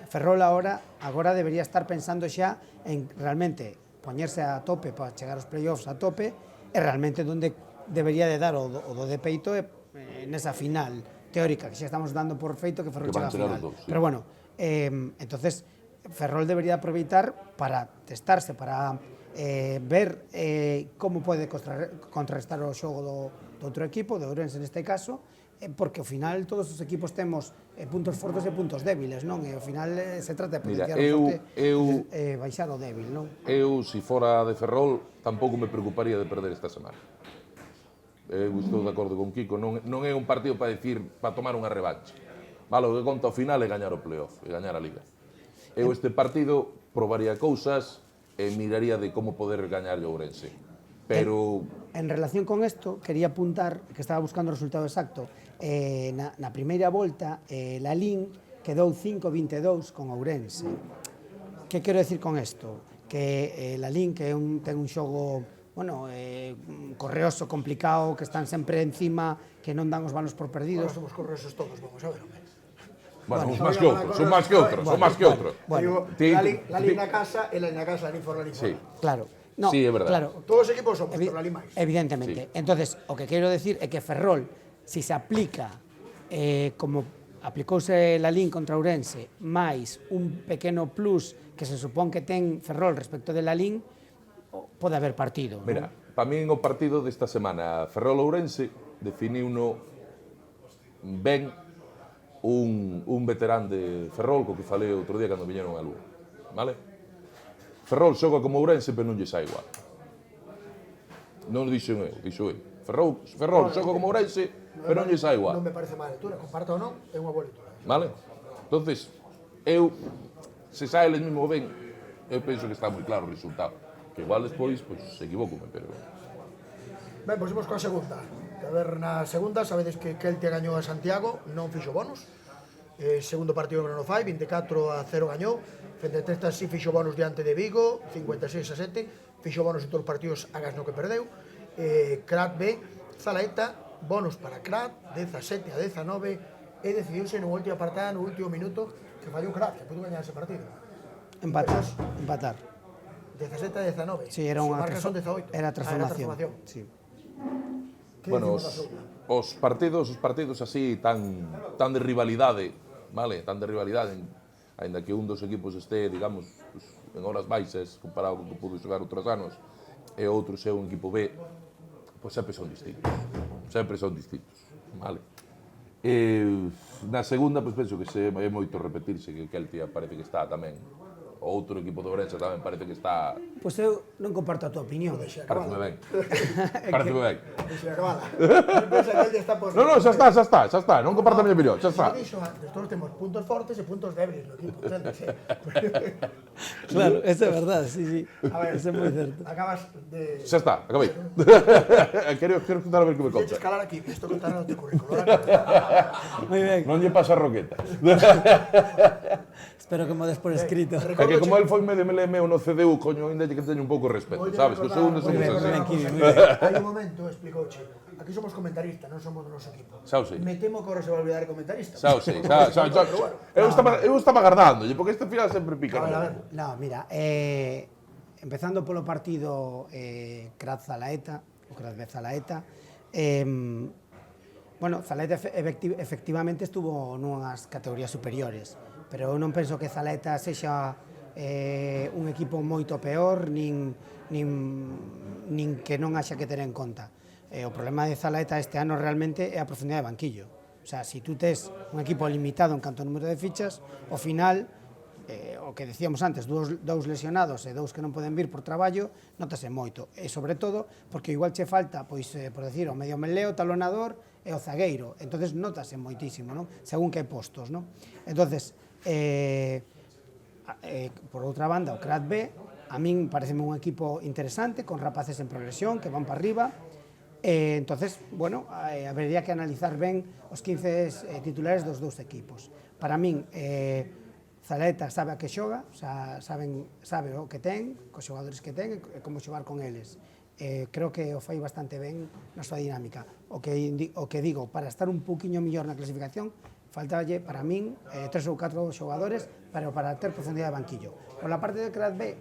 Ferrol agora debería estar pensando xa en realmente poñerse a tope para chegar aos playoffs a tope e realmente onde debería de dar o do de peito nesa final teórica, que xa estamos dando por feito que Ferrol Que van chega a chegar final. os dous, sí. Pero bueno, entonces Ferrol debería aproveitar para testarse, para ver como pode contrarrestar o xogo do outro equipo, do Ourense neste caso, porque ao final todos os equipos temos puntos fortes e puntos débiles, non? E ao final se trata de potenciar o forte e baixar o débil, non? Eu, se fora de Ferrol, tampouco me preocuparía de perder esta semana. Eu estou de acordo con Kiko, non é un partido para decir, para tomar unha revancha. Vale, o que conta ao final é gañar o playoff, e gañar a Liga. Eu este partido probaría cousas e miraría de como poder gañar o Ourense. Pero En relación con isto, quería apuntar, que estaba buscando o resultado exacto, na primeira volta, Lalín quedou 5-22 con Ourense. Que quero decir con isto? Que Lalín, que ten un xogo correoso, complicado, que están sempre encima, que non dan os balos por Ahora perdidos. somos correosos todos, vamos a ver, hombre. bueno, uns máis que outros, son máis que outros, son máis que outros. Digo, Lalín na casa e Lalín na casa, Lalín fora, Lalín fora. Sí. Claro. No, Sí, é verdad. Claro, Todos os equipos somos, pero Lalín máis. evidentemente. Entonces, o que quero decir é que Ferrol, si se aplica como aplicouse Lalín contra Ourense, máis un pequeno plus que se supón que ten Ferrol respecto de Lalín, pode haber partido. Mira, para min o partido desta semana Ferrol-Ourense definiuno ben un veterán de Ferrol, co que falei outro día cando viñeron a Lúa, vale? Ferrol xoga como Ourense, pero non lle sai igual. Non dixo eu, dixo eu. Ferrol xoga como Ourense, pero non lle sai igual. Non me parece má lectura, comparto ou non, é unha boa lectura. Vale? Entonces, eu, se sai eles mesmo ben, eu penso que está moi claro o resultado. Que igual despois, pois, se equivócome, pero... Ben, pois imos coa segunda. A ver, na segunda, sabedes que Keltia gañou a Santiago, non fixo bonus. Segundo partido que non o fai, 24-0 gañou. Frente a Testas si fixo bonus diante de Vigo, 56-7. Fixo bonus en todos os partidos agas no que perdeu. Crat B, Zalaeta, bonus para Crat, 17-19. E decidiuse no último apartada, no último minuto, que fallou Crat, que pudo gañar ese partido. Empatar. 17-19. Sí, era unha marcas son 18. Era transformación. Sí. Sí. Bueno, os partidos así tan de rivalidade, vale, tan de rivalidade, aínda que un dos equipos este, digamos, pues, en horas baixas comparado con que pudo xogar outros anos, e outro é un equipo B, pois sempre son distintos. Vale. Na segunda, pois penso que é moito repetirse, que Keltia parece que está tamén, o outro equipo do Ourense tamén parece que está... Pois eu non comparto a túa opinión. Pareceme ben. Pareceme ben. Deixa acabada. Pensa que ele está por... Non, xa está, non comparto a miña opinión, xa está. Dixo antes, todos temos puntos fortes e puntos débiles no equipo, entendes? Claro, eso é verdade, sí. A ver, Eso é moi certo. acabas de... Xa está, acabei. Quero contar a ver que me Deixa conta. escalar aquí, isto contará no teu currículo. Moi ben. Non lle pasa a roqueta. Espero que mo des por escrito. É que que como el foi medio meu no CDU, coño, ainda que teño un pouco de respeto, sabes? Que os segundos somos así. Hai un momento, explicouche, aquí somos comentaristas, non somos do noso equipo. Xa o sei. Me temo que agora se vai olvidar de comentarista. Xa o sei, eu estaba agardándolle, porque este final sempre pica. A ver. No, mira, empezando polo partido Craz-Zalaeta, o Craz-B-Zalaeta, bueno, Zalaeta efectivamente estuvo nunhas categorías superiores, pero eu non penso que Zalaeta sexa un equipo moito peor, nin que non haxa que ter en conta. O problema de Zalaeta este ano realmente é a profundidade de banquillo. O sea, se tú tes un equipo limitado en canto ao número de fichas, ao final, o que decíamos antes, dous lesionados e dous que non poden vir por traballo, notase moito. E sobre todo, porque igual che falta, pois, por decir, o medio meleo, talonador e o zagueiro. Entonces notase moitísimo, non? Según que postos, non? Entonces, por outra banda, o Crat B, a min pareceme un equipo interesante, con rapaces en progresión, que van para arriba. Entonces, bueno, habería que analizar ben os 15 titulares dos dous equipos. Para min, Zalaeta sabe a que xoga, o sea, sabe o que ten, cos xogadores que ten e como xogar con eles. Creo que o fai bastante ben na súa dinámica. O que digo, para estar un pouquiño mellor na clasificación, faltalle para min 3 ou 4 xogadores para ter profundidade de banquillo. Por la parte de Crat B,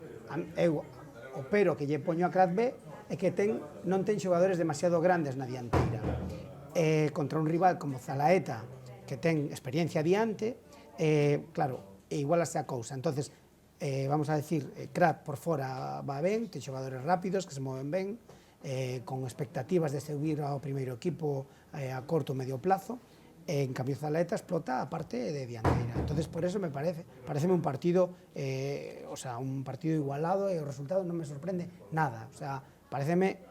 eu o pero que lle poño a Crat B é que non ten xogadores demasiado grandes na dianteira. Contra un rival como Zalaeta, que ten experiencia diante, claro, igualase a cousa. Entonces, vamos a decir, Crat por fora va ben, ten xogadores rápidos que se moven ben, con expectativas de subir ao primeiro equipo a corto ou medio plazo. En cambio, Zalaeta explota a parte de dianteira. Entonces, por eso pareceme un partido, o sea, un partido igualado e o resultado non me sorprende nada. O sea, pareceme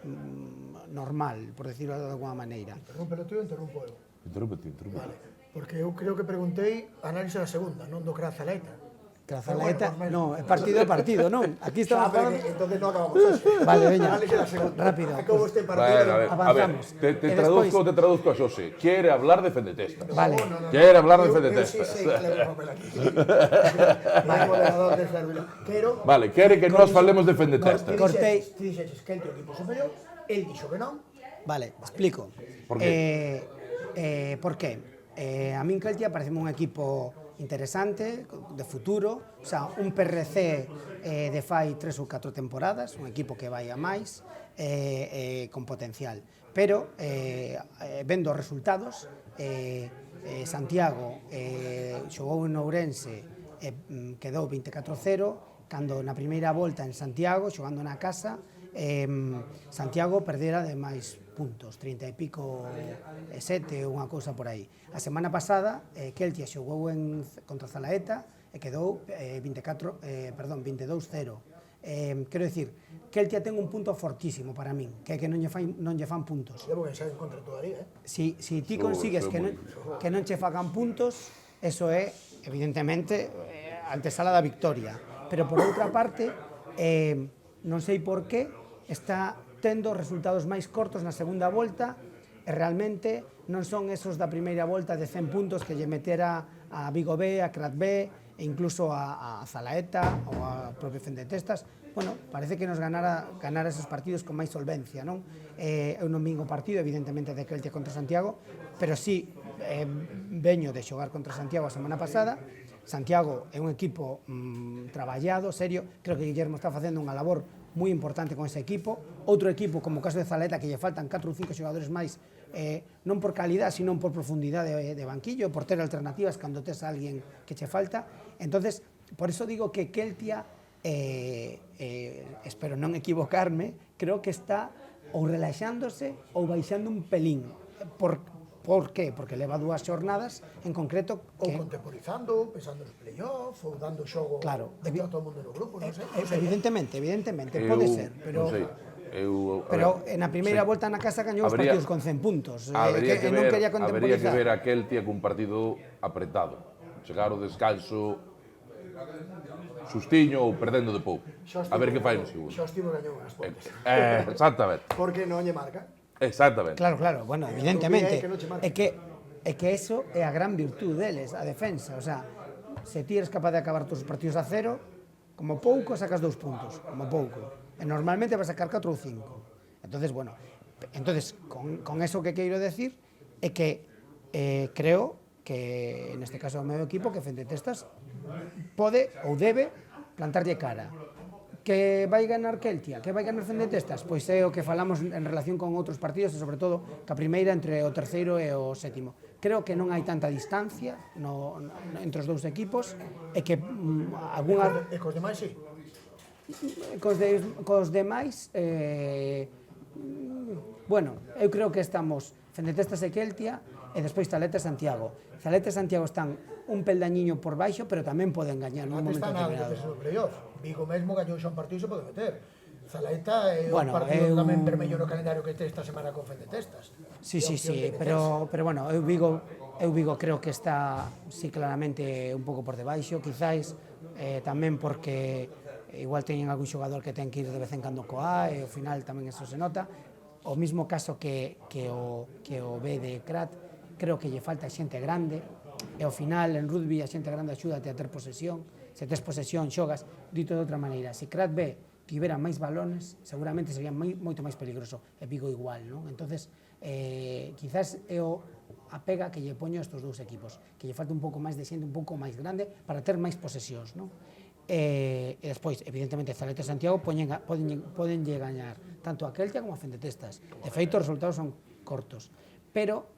normal, por decirlo de alguma maneira. Interrúmpelo tú e interrumpo eu. Interrúmpete. Vale, porque eu creo que preguntei análise da segunda, non do Craz-Zalaeta. Craz-Zalaeta, no, é partido a partido, non? Aquí estamos falando... Entonces non acabamos eso. Vale, veña, Análise da segunda. rápido. Acabo este partido. Bueno, a ver, avanzamos. te E despois- traduzco a Xosé. Quiere hablar de Fendetestas. Vale. Quiere hablar de Eu Fendetestas. sí, claro, papel aquí. Vale, moderador de Fervila. Quero... Vale, quere que nós falemos de Fendetestas. Cortei. Ti dixeches que el teu equipo superior, el dixo que non. Vale, explico. Por qué? Por qué? A min Keltia parece un equipo interesante, de futuro, o sea, un PRC de fai 3 ou 4 temporadas, un equipo que vai a máis, con potencial. Pero, vendo os resultados, Santiago xogou en Ourense e quedou 24-0, cando na primeira volta en Santiago, xogando na casa, Santiago perdera de máis puntos, 30 e pico 7 ou unha cousa por aí. A semana pasada, Keltia xogou contra Zalaeta e quedou 22-0. Quero dicir, Keltia ten un punto fortísimo para min, que é que non lle fan puntos. Levo que xa en contra todavía, Si ti consigues que non che fagan puntos, eso é, evidentemente, antesala da victoria. Pero, por outra parte, non sei por qué, está tendo resultados máis cortos na segunda volta e realmente non son esos da primeira volta de 100 puntos que lle metera a Vigo B, a Crat B e incluso a Zalaeta ou a propio Fendetestas. Bueno, parece que nos ganara esos partidos con máis solvencia, non? Eu non vin o partido, evidentemente, de Keltia contra Santiago, pero sí veño de xogar contra Santiago a semana pasada. Santiago é un equipo traballado, serio. Creo que Guillermo está facendo unha labor moi importante con ese equipo. Outro equipo, como o caso de Zalaeta, que lle faltan 4 ou 5 xogadores máis, non por calidad, sino por profundidade de banquillo, por ter alternativas cando tes a alguén que che falta. Entonces, por eso digo que Keltia, espero non equivocarme, creo que está ou relaxándose ou baixando un pelín. Por qué? Porque leva 2 xornadas en concreto Ou que... contemporizando, pensando nos play-off, ou dando xogo Claro, a todo o mundo no grupo, non sei. Evidentemente, pode ser, pero... Non sei. Pero na primeira volta na casa gañou os partidos con 100 puntos. Habría que non quería ver contemporizar. a Keltia cun partido apretado. Chegar ao descanso sustiño ou perdendo de pouco. A ver que fai no segundo. Xa os timos gañou as pontes. Exactamente. Porque non lle marca. Exactamente. Claro, bueno, evidentemente. que non che marca. É que eso é a gran virtud deles, a defensa. O sea, se ti eres capaz de acabar tus partidos a 0, como pouco sacas 2 puntos, como pouco. E normalmente vas a sacar 4 ou 5. Entonces, bueno, con eso que queiro decir é que creo que, neste caso o meu equipo, que Fendetestas pode ou debe plantarlle cara. Que vai ganar Keltia, que vai ganar Fendetestas, pois é o que falamos en relación con outros partidos e sobre todo ca primeira entre o terceiro e o sétimo. Creo que non hai tanta distancia entre os dous equipos e que algunha E cos demais, sí. cos demais bueno, eu creo que estamos Fendetestas e Keltia e despois Zaleta e Santiago. Zaleta e Santiago están un peldañiño por baixo, pero tamén poden gañar nun Antes momento está nada de determinado. peso no playoff. Vigo mesmo gañou xa un partido e se pode meter. Zalaeta é un Bueno, partido tamén vermello no calendario que ten esta semana con Fendetestas. Sí, pero bueno, eu Vigo creo que está sí claramente un pouco por debaixo, quizáis tamén porque igual teñen algún xogador que ten que ir de vez en cando coa e ao final tamén eso se nota. O mismo caso que o B de Crat, creo que lle falta xente grande e ao final en rugby a xente grande axúdate a ter posesión, se tes posesión xogas, dito de outra maneira, se Crat B tivera máis balones, seguramente sería moito máis peligroso, e Vigo igual, non? Entonces, quizás é a pega que lle poño a estes dous equipos, que lle falta un pouco máis de xente, un pouco máis grande para ter máis posesións, non? E despois, evidentemente, Zaleta e Santiago podenlle gañar tanto a Keltia como a Fendetestas. De feito, os resultados son cortos, pero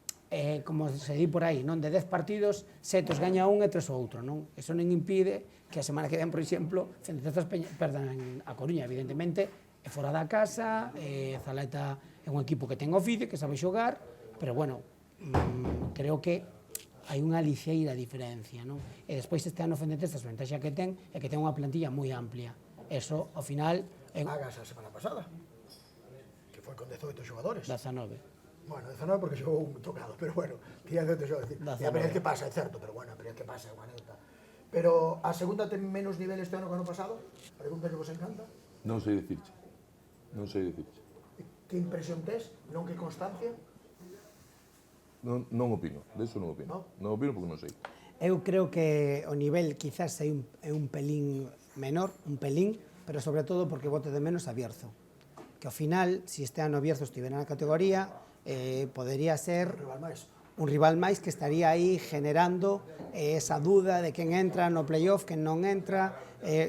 como se di por aí, non, de 10 partidos, 7 os gaña un e 3 o outro, non? Eso non impide que a semana que ven, por exemplo, Fendetestas perdan a Coruña, evidentemente, é fora da casa, Zaleta é un equipo que ten oficio, que sabe xogar, pero bueno, creo que hai unha lixeira diferencia, non? E despois este ano Fendetestas, a ventaxa que ten é que ten unha plantilla moi amplia. Eso, ao final, Pagas a semana pasada, que foi con 18 xogadores. 19. Bueno, 19 porque xogou un tocado, pero bueno, tía 18 xogadores. E a ver que pasa, é certo, pero bueno, a ver que pasa, é unha anécdota. Pero a segunda ten menos nivel este ano que o ano pasado? Pregunta que vos encanta. Non sei dicirche. Non sei dicirche. Que impresión tes? Non que constancia? Non opino, deso non opino. Non opino porque non sei. Eu creo que o nivel quizás é un pelín menor, un pelín, pero sobre todo porque bote de menos a Bierzo. Que ao final, se este ano Bierzo estivera na categoría, podería ser un rival máis que estaría aí generando esa duda de quen entra no playoff, quen non entra,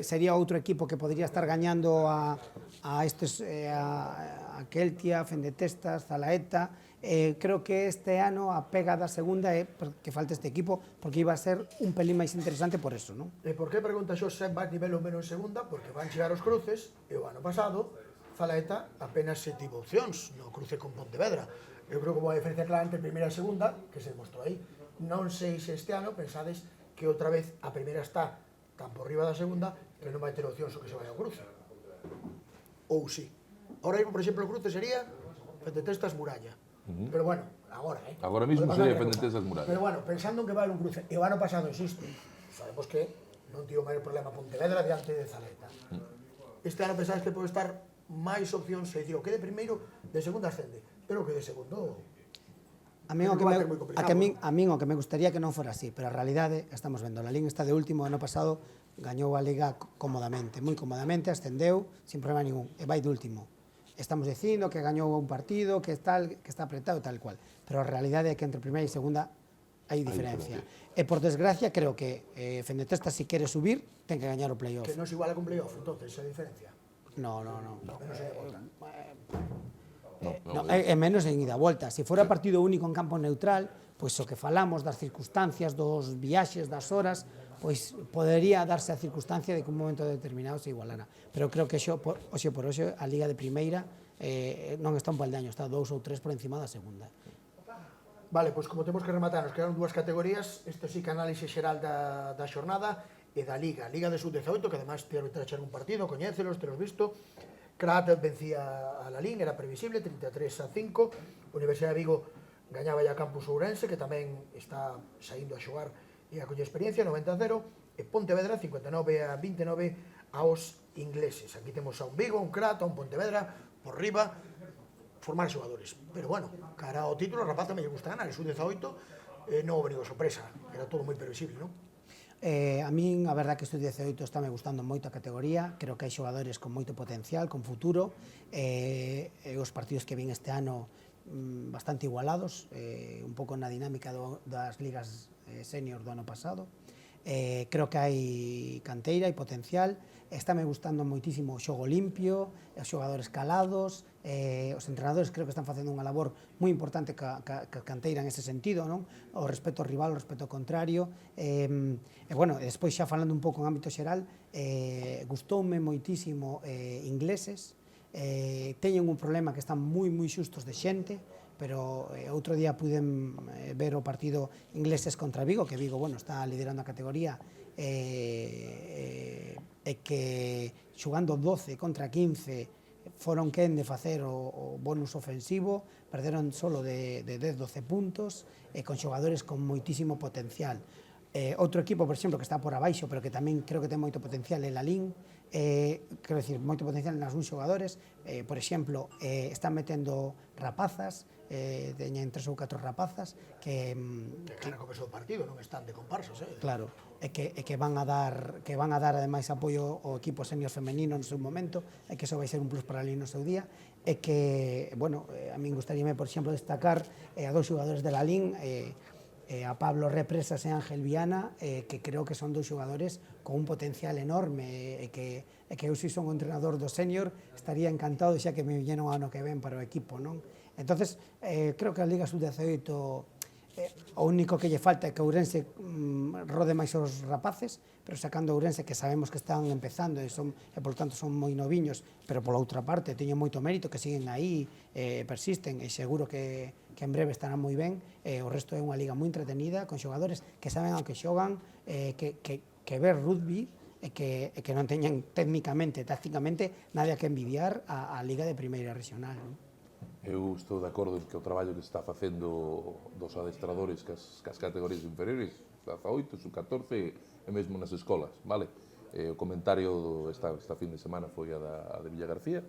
sería outro equipo que podría estar gañando a Keltia, Fendetestas, Zalaeta. Creo que este ano a pega da segunda é que falta este equipo, porque iba a ser un pelín máis interesante por eso, non? E por que pregunta Xosé máis nivel ou menos en segunda? Porque van chegar os cruces e o ano pasado Zalaeta apenas se tivo opcións no cruce con Pontevedra. Eu creo que boa diferencia clara entre primeira e segunda, que se demostrou aí. Non sei se este ano pensades que outra vez a primeira está tan por riba da segunda que non vai ter opcións o que se vai ao cruce. Ou sí. Ahora mismo, por exemplo, o cruce sería Fendetestas Muralla. Pero bueno, agora, Agora mismo sería Fendetestas Muralla. Pero bueno, pensando en que vai un cruce, e o ano pasado, insisto, sabemos que non tivo maior problema Pontevedra diante de Zaleta. Este ano pensades que pode estar máis opcións, se digo, que de primeiro, de segunda ascende, pero que de segundo... A min o que me gustaría que non fora así, pero a realidade, estamos vendo, a Lalín está de último, ano pasado gañou a Liga cómodamente, moi cómodamente, ascendeu, sin problema ningún, e vai de último. Estamos dicindo que gañou un partido, que está apretado, tal cual, pero a realidade é que entre primeira e segunda hai diferencia. E por desgracia, creo que Fendetestas, se quere subir, ten que gañar o playoff. Que non se iguala con playoff, entonces, esa diferencia. No. No, é menos en ida a volta. Se fora partido único en campo neutral, pois o que falamos das circunstancias, dos viaxes, das horas, pois podería darse a circunstancia de que un momento determinado se igualara. Pero creo que hoxe por hoxe a Liga de Primeira non está un paldaño, está 2 ou 3 por encima da segunda. Vale, pois como temos que rematar, nos quedaron dúas categorías, este sí que análise xeral da xornada e da Liga. Liga de Sub-18, que además te arbitrar un partido, coñécelos, telos visto. Crat vencía a Lalín, era previsible, 33-5. Universidade de Vigo gañaba ya Campus Ourense, que tamén está saindo a xogar e a coña experiencia, 90-0. E Pontevedra, 59-29 aos ingleses. Aquí temos a un Vigo, un Crat, a un Pontevedra, por riba, formar xogadores. Pero bueno, cara ao título, a rapaz tamén lle gusta ganar, el Sub-18 non houve ninguna sorpresa, era todo moi previsible, non? A min, a verdad que este 18 está me gustando moito a categoría, creo que hai xogadores con moito potencial, con futuro, os partidos que vin este ano bastante igualados, un pouco na dinámica das ligas senior do ano pasado. Creo que hai canteira e potencial, está me gustando moitísimo o xogo limpio, os xogadores calados, os entrenadores creo que están facendo unha labor moi importante ca canteira en ese sentido, non? O respeto ao rival, o respeto ao contrario, e bueno, despois xa falando un pouco en ámbito xeral, gustoume moitísimo ingleses, teñen un problema que están moi xustos de xente, pero outro día puden ver o partido ingleses contra Vigo, que Vigo, bueno, está liderando a categoría, e que xugando 12 contra 15 foron quen de facer o bonus ofensivo, perderon solo de 10-12 puntos, con xogadores con moitísimo potencial. Outro equipo, por exemplo, que está por abaixo, pero que tamén creo que ten moito potencial, é Lalín, quero dicir, moito potencial nas uns xogadores, por exemplo, están metendo rapazas, teñen 3 ou 4 rapazas que na comezou o partido, non están de comparsas, claro, e que van a dar ademais apoio ao equipo senior femenino no seu momento, e que iso vai ser un plus para ali no seu día, e que, bueno, a min gustaríame, por exemplo, destacar a dous xogadores de Lalín, a Pablo Represas e Ángel Viana, que creo que son dous xogadores con un potencial enorme, e que eu, se son o entrenador do senior, estaría encantado xa que me viñeron ano que ven para o equipo, non? Entonces, creo que a Liga Sub-18 o único que lle falta é que Ourense rode máis os rapaces, pero sacando Ourense, que sabemos que están empezando e por tanto son moi noviños, pero pola outra parte teñen moito mérito, que siguen aí, persisten, e seguro que en breve estarán moi ben. O resto é unha liga moi entretenida, con xogadores que saben ao que xogan, que ver rugby, e que non teñan técnicamente, tácticamente, nada que envidiar a Liga de Primeira Regional, non? Eu estou de acordo que o traballo que está facendo dos adestradores cas categorías inferiores, 18, sub-14 e mesmo nas escolas, vale? O comentario esta fin de semana foi a de Villa García,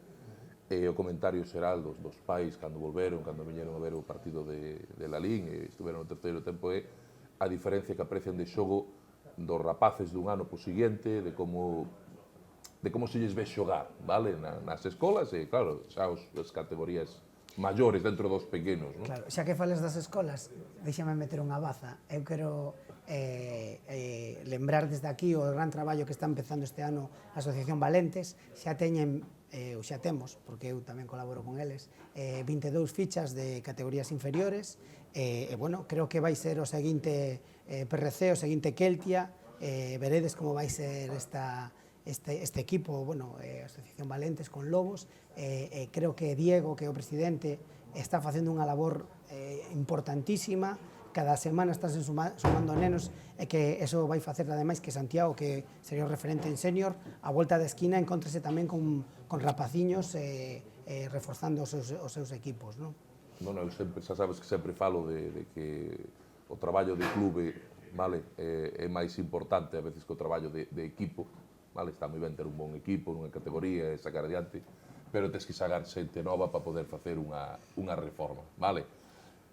e o comentario xeral dos pais cando volveron, cando viñeron a ver o partido de Lalín e estuveron no terceiro tempo, é a diferencia que aprecian de xogo dos rapaces dun ano po seguinte, de como se lles ve xogar, vale? Nas escolas e, claro, xa as categorías maiores dentro dos pequenos, non? Claro, xa que fales das escolas, deixame meter unha baza. Eu quero lembrar desde aquí o gran traballo que está empezando este ano a Asociación Valentes. Xa teñen, ou xa temos, porque eu tamén colaboro con eles, 22 fichas de categorías inferiores, e, bueno, creo que vai ser o seguinte PRC, o seguinte Keltia, veredes como vai ser este equipo, bueno, Asociación Valentes con Lobos, creo que Diego, que é o presidente, está facendo unha labor importantísima, cada semana están sumando nenos, e que eso vai facer ademais que Santiago, que sería o referente en senior, a volta da esquina encontrese tamén con rapaciños reforzando os seus equipos, non? Bueno, eu sempre, xa sabes que sempre falo de que o traballo de clube, vale, é máis importante a veces que o traballo de equipo, vale, está moi ben ter un bon equipo nunha categoría e sacar adiante, pero tens que sacar xente nova para poder facer unha reforma, vale?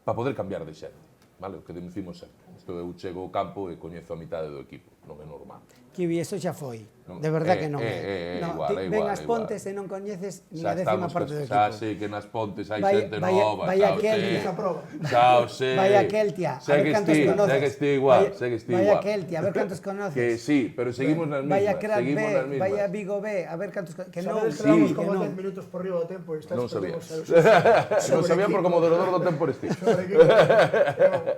Para poder cambiar de xente, vale? O que decimos sempre. Isto eu chego ao campo e coñezo a mitade do equipo, non é normal. Kiwi, eso xa foi. De verdad que non é. Ven as Pontes e non coñeces ni a décima parte do equipo. Xa sei que nas Pontes hai xente nova. Vai a Keltia. Xa o sei. Vai a Keltia. A ver cantos conoces. Sei que estou igual, sei que estou igual. Vai a Keltia, a ver cantos conoces. Que sí, pero seguimos nas mismas. Vai a Crack B, vai a Vigo B, a ver cantos conoces. Que non, sí, como 10 minutos por riba do tempo e estás... Non sabía. Non sabía por como moderador do tempo este. Sobre equipo.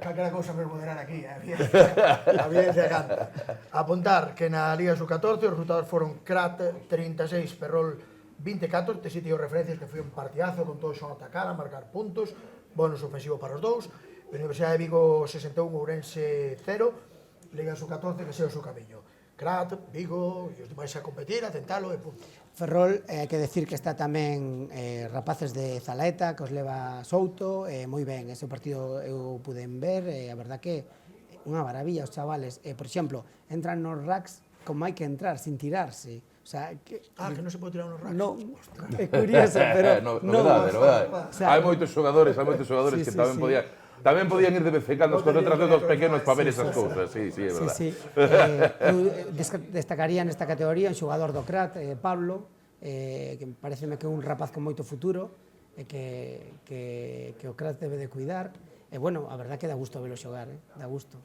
Calquera cousa me moderar aquí, a evidencia canta. Apuntar que na Liga Sub-14 os resultados foron Crat 36, Ferrol 24, te sitio referencias que foi un partidazo con todos son atacar, a marcar puntos, bonus ofensivo para os dous, Universidade de Vigo 61, Ourense 0, Liga Sub-14 que sea o seu camiño. Crat, Vigo, e os demais a competir, a tentalo e punto. Ferrol, hai que decir que está tamén rapaces de Zalaeta, que os leva Souto, moi ben, ese partido eu puden ver, a verdad que unha maravilla os chavales, por exemplo, entran nos racks como hai que entrar, sin tirarse. O sea, que non se pode tirar nos racks. No, é curioso, pero novedade. Hai moitos xogadores sí, que tamén podían... Tamén podían ir de vez en cando as concentracións dos pequenos para ver esas cousas, sí, é verdad. Sí, sí. Eu destacaría nesta categoría un xogador do Crat, Pablo, que pareceme que é un rapaz con moito futuro, e que o Crat debe de cuidar. E, bueno, a verdad que dá gusto velo xogar, dá gusto.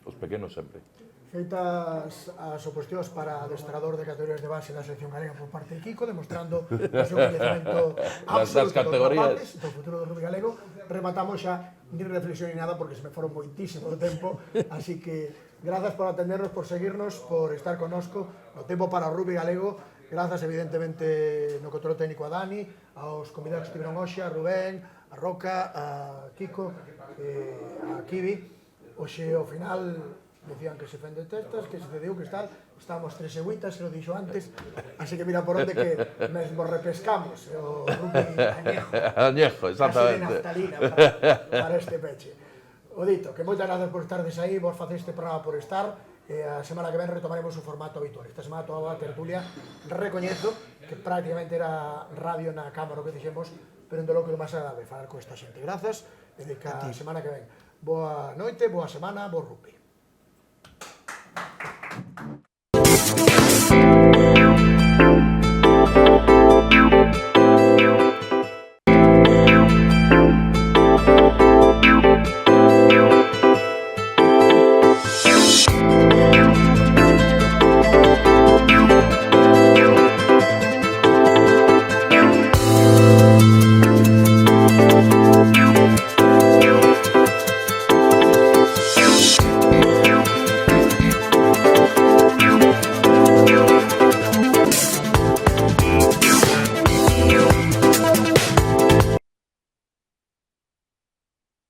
Os pequenos sempre. Feitas as oposicións para adestrador de categorías de base da selección galega por parte de Kiko, demostrando o seu coñecemento absoluto categorías do futuro do rugby galego, rematamos xa nin reflexión ni nada porque se me foron moitísimo do tempo, así que grazas por atendernos, por seguirnos, por estar connosco no tempo para o rugby galego. Grazas evidentemente no control técnico a Dani, aos convidados que estiveron hoxe, a Rubén, a Roca, a Kiko, a Kiwi. Hoxe ao final decían que se fende testas, que se cedeu, que tal, estábamos 3 seguitas, se lo dixo antes, así que mira por onde que mesmo repescamos o rugby añejo. Añejo, exactamente. Casi de naftalina para este peche. O dito, que moitas grazas por estardes aí, vos facéis este programa por estar, e a semana que ven retomaremos o formato habitual. Esta semana toda a tertulia, recoñezo que prácticamente era radio na cámara o que dixemos, pero en lo que o máis agradable falar con esta xente. Grazas, e de que a semana que ven. Boa noite, boa semana, bo rugby.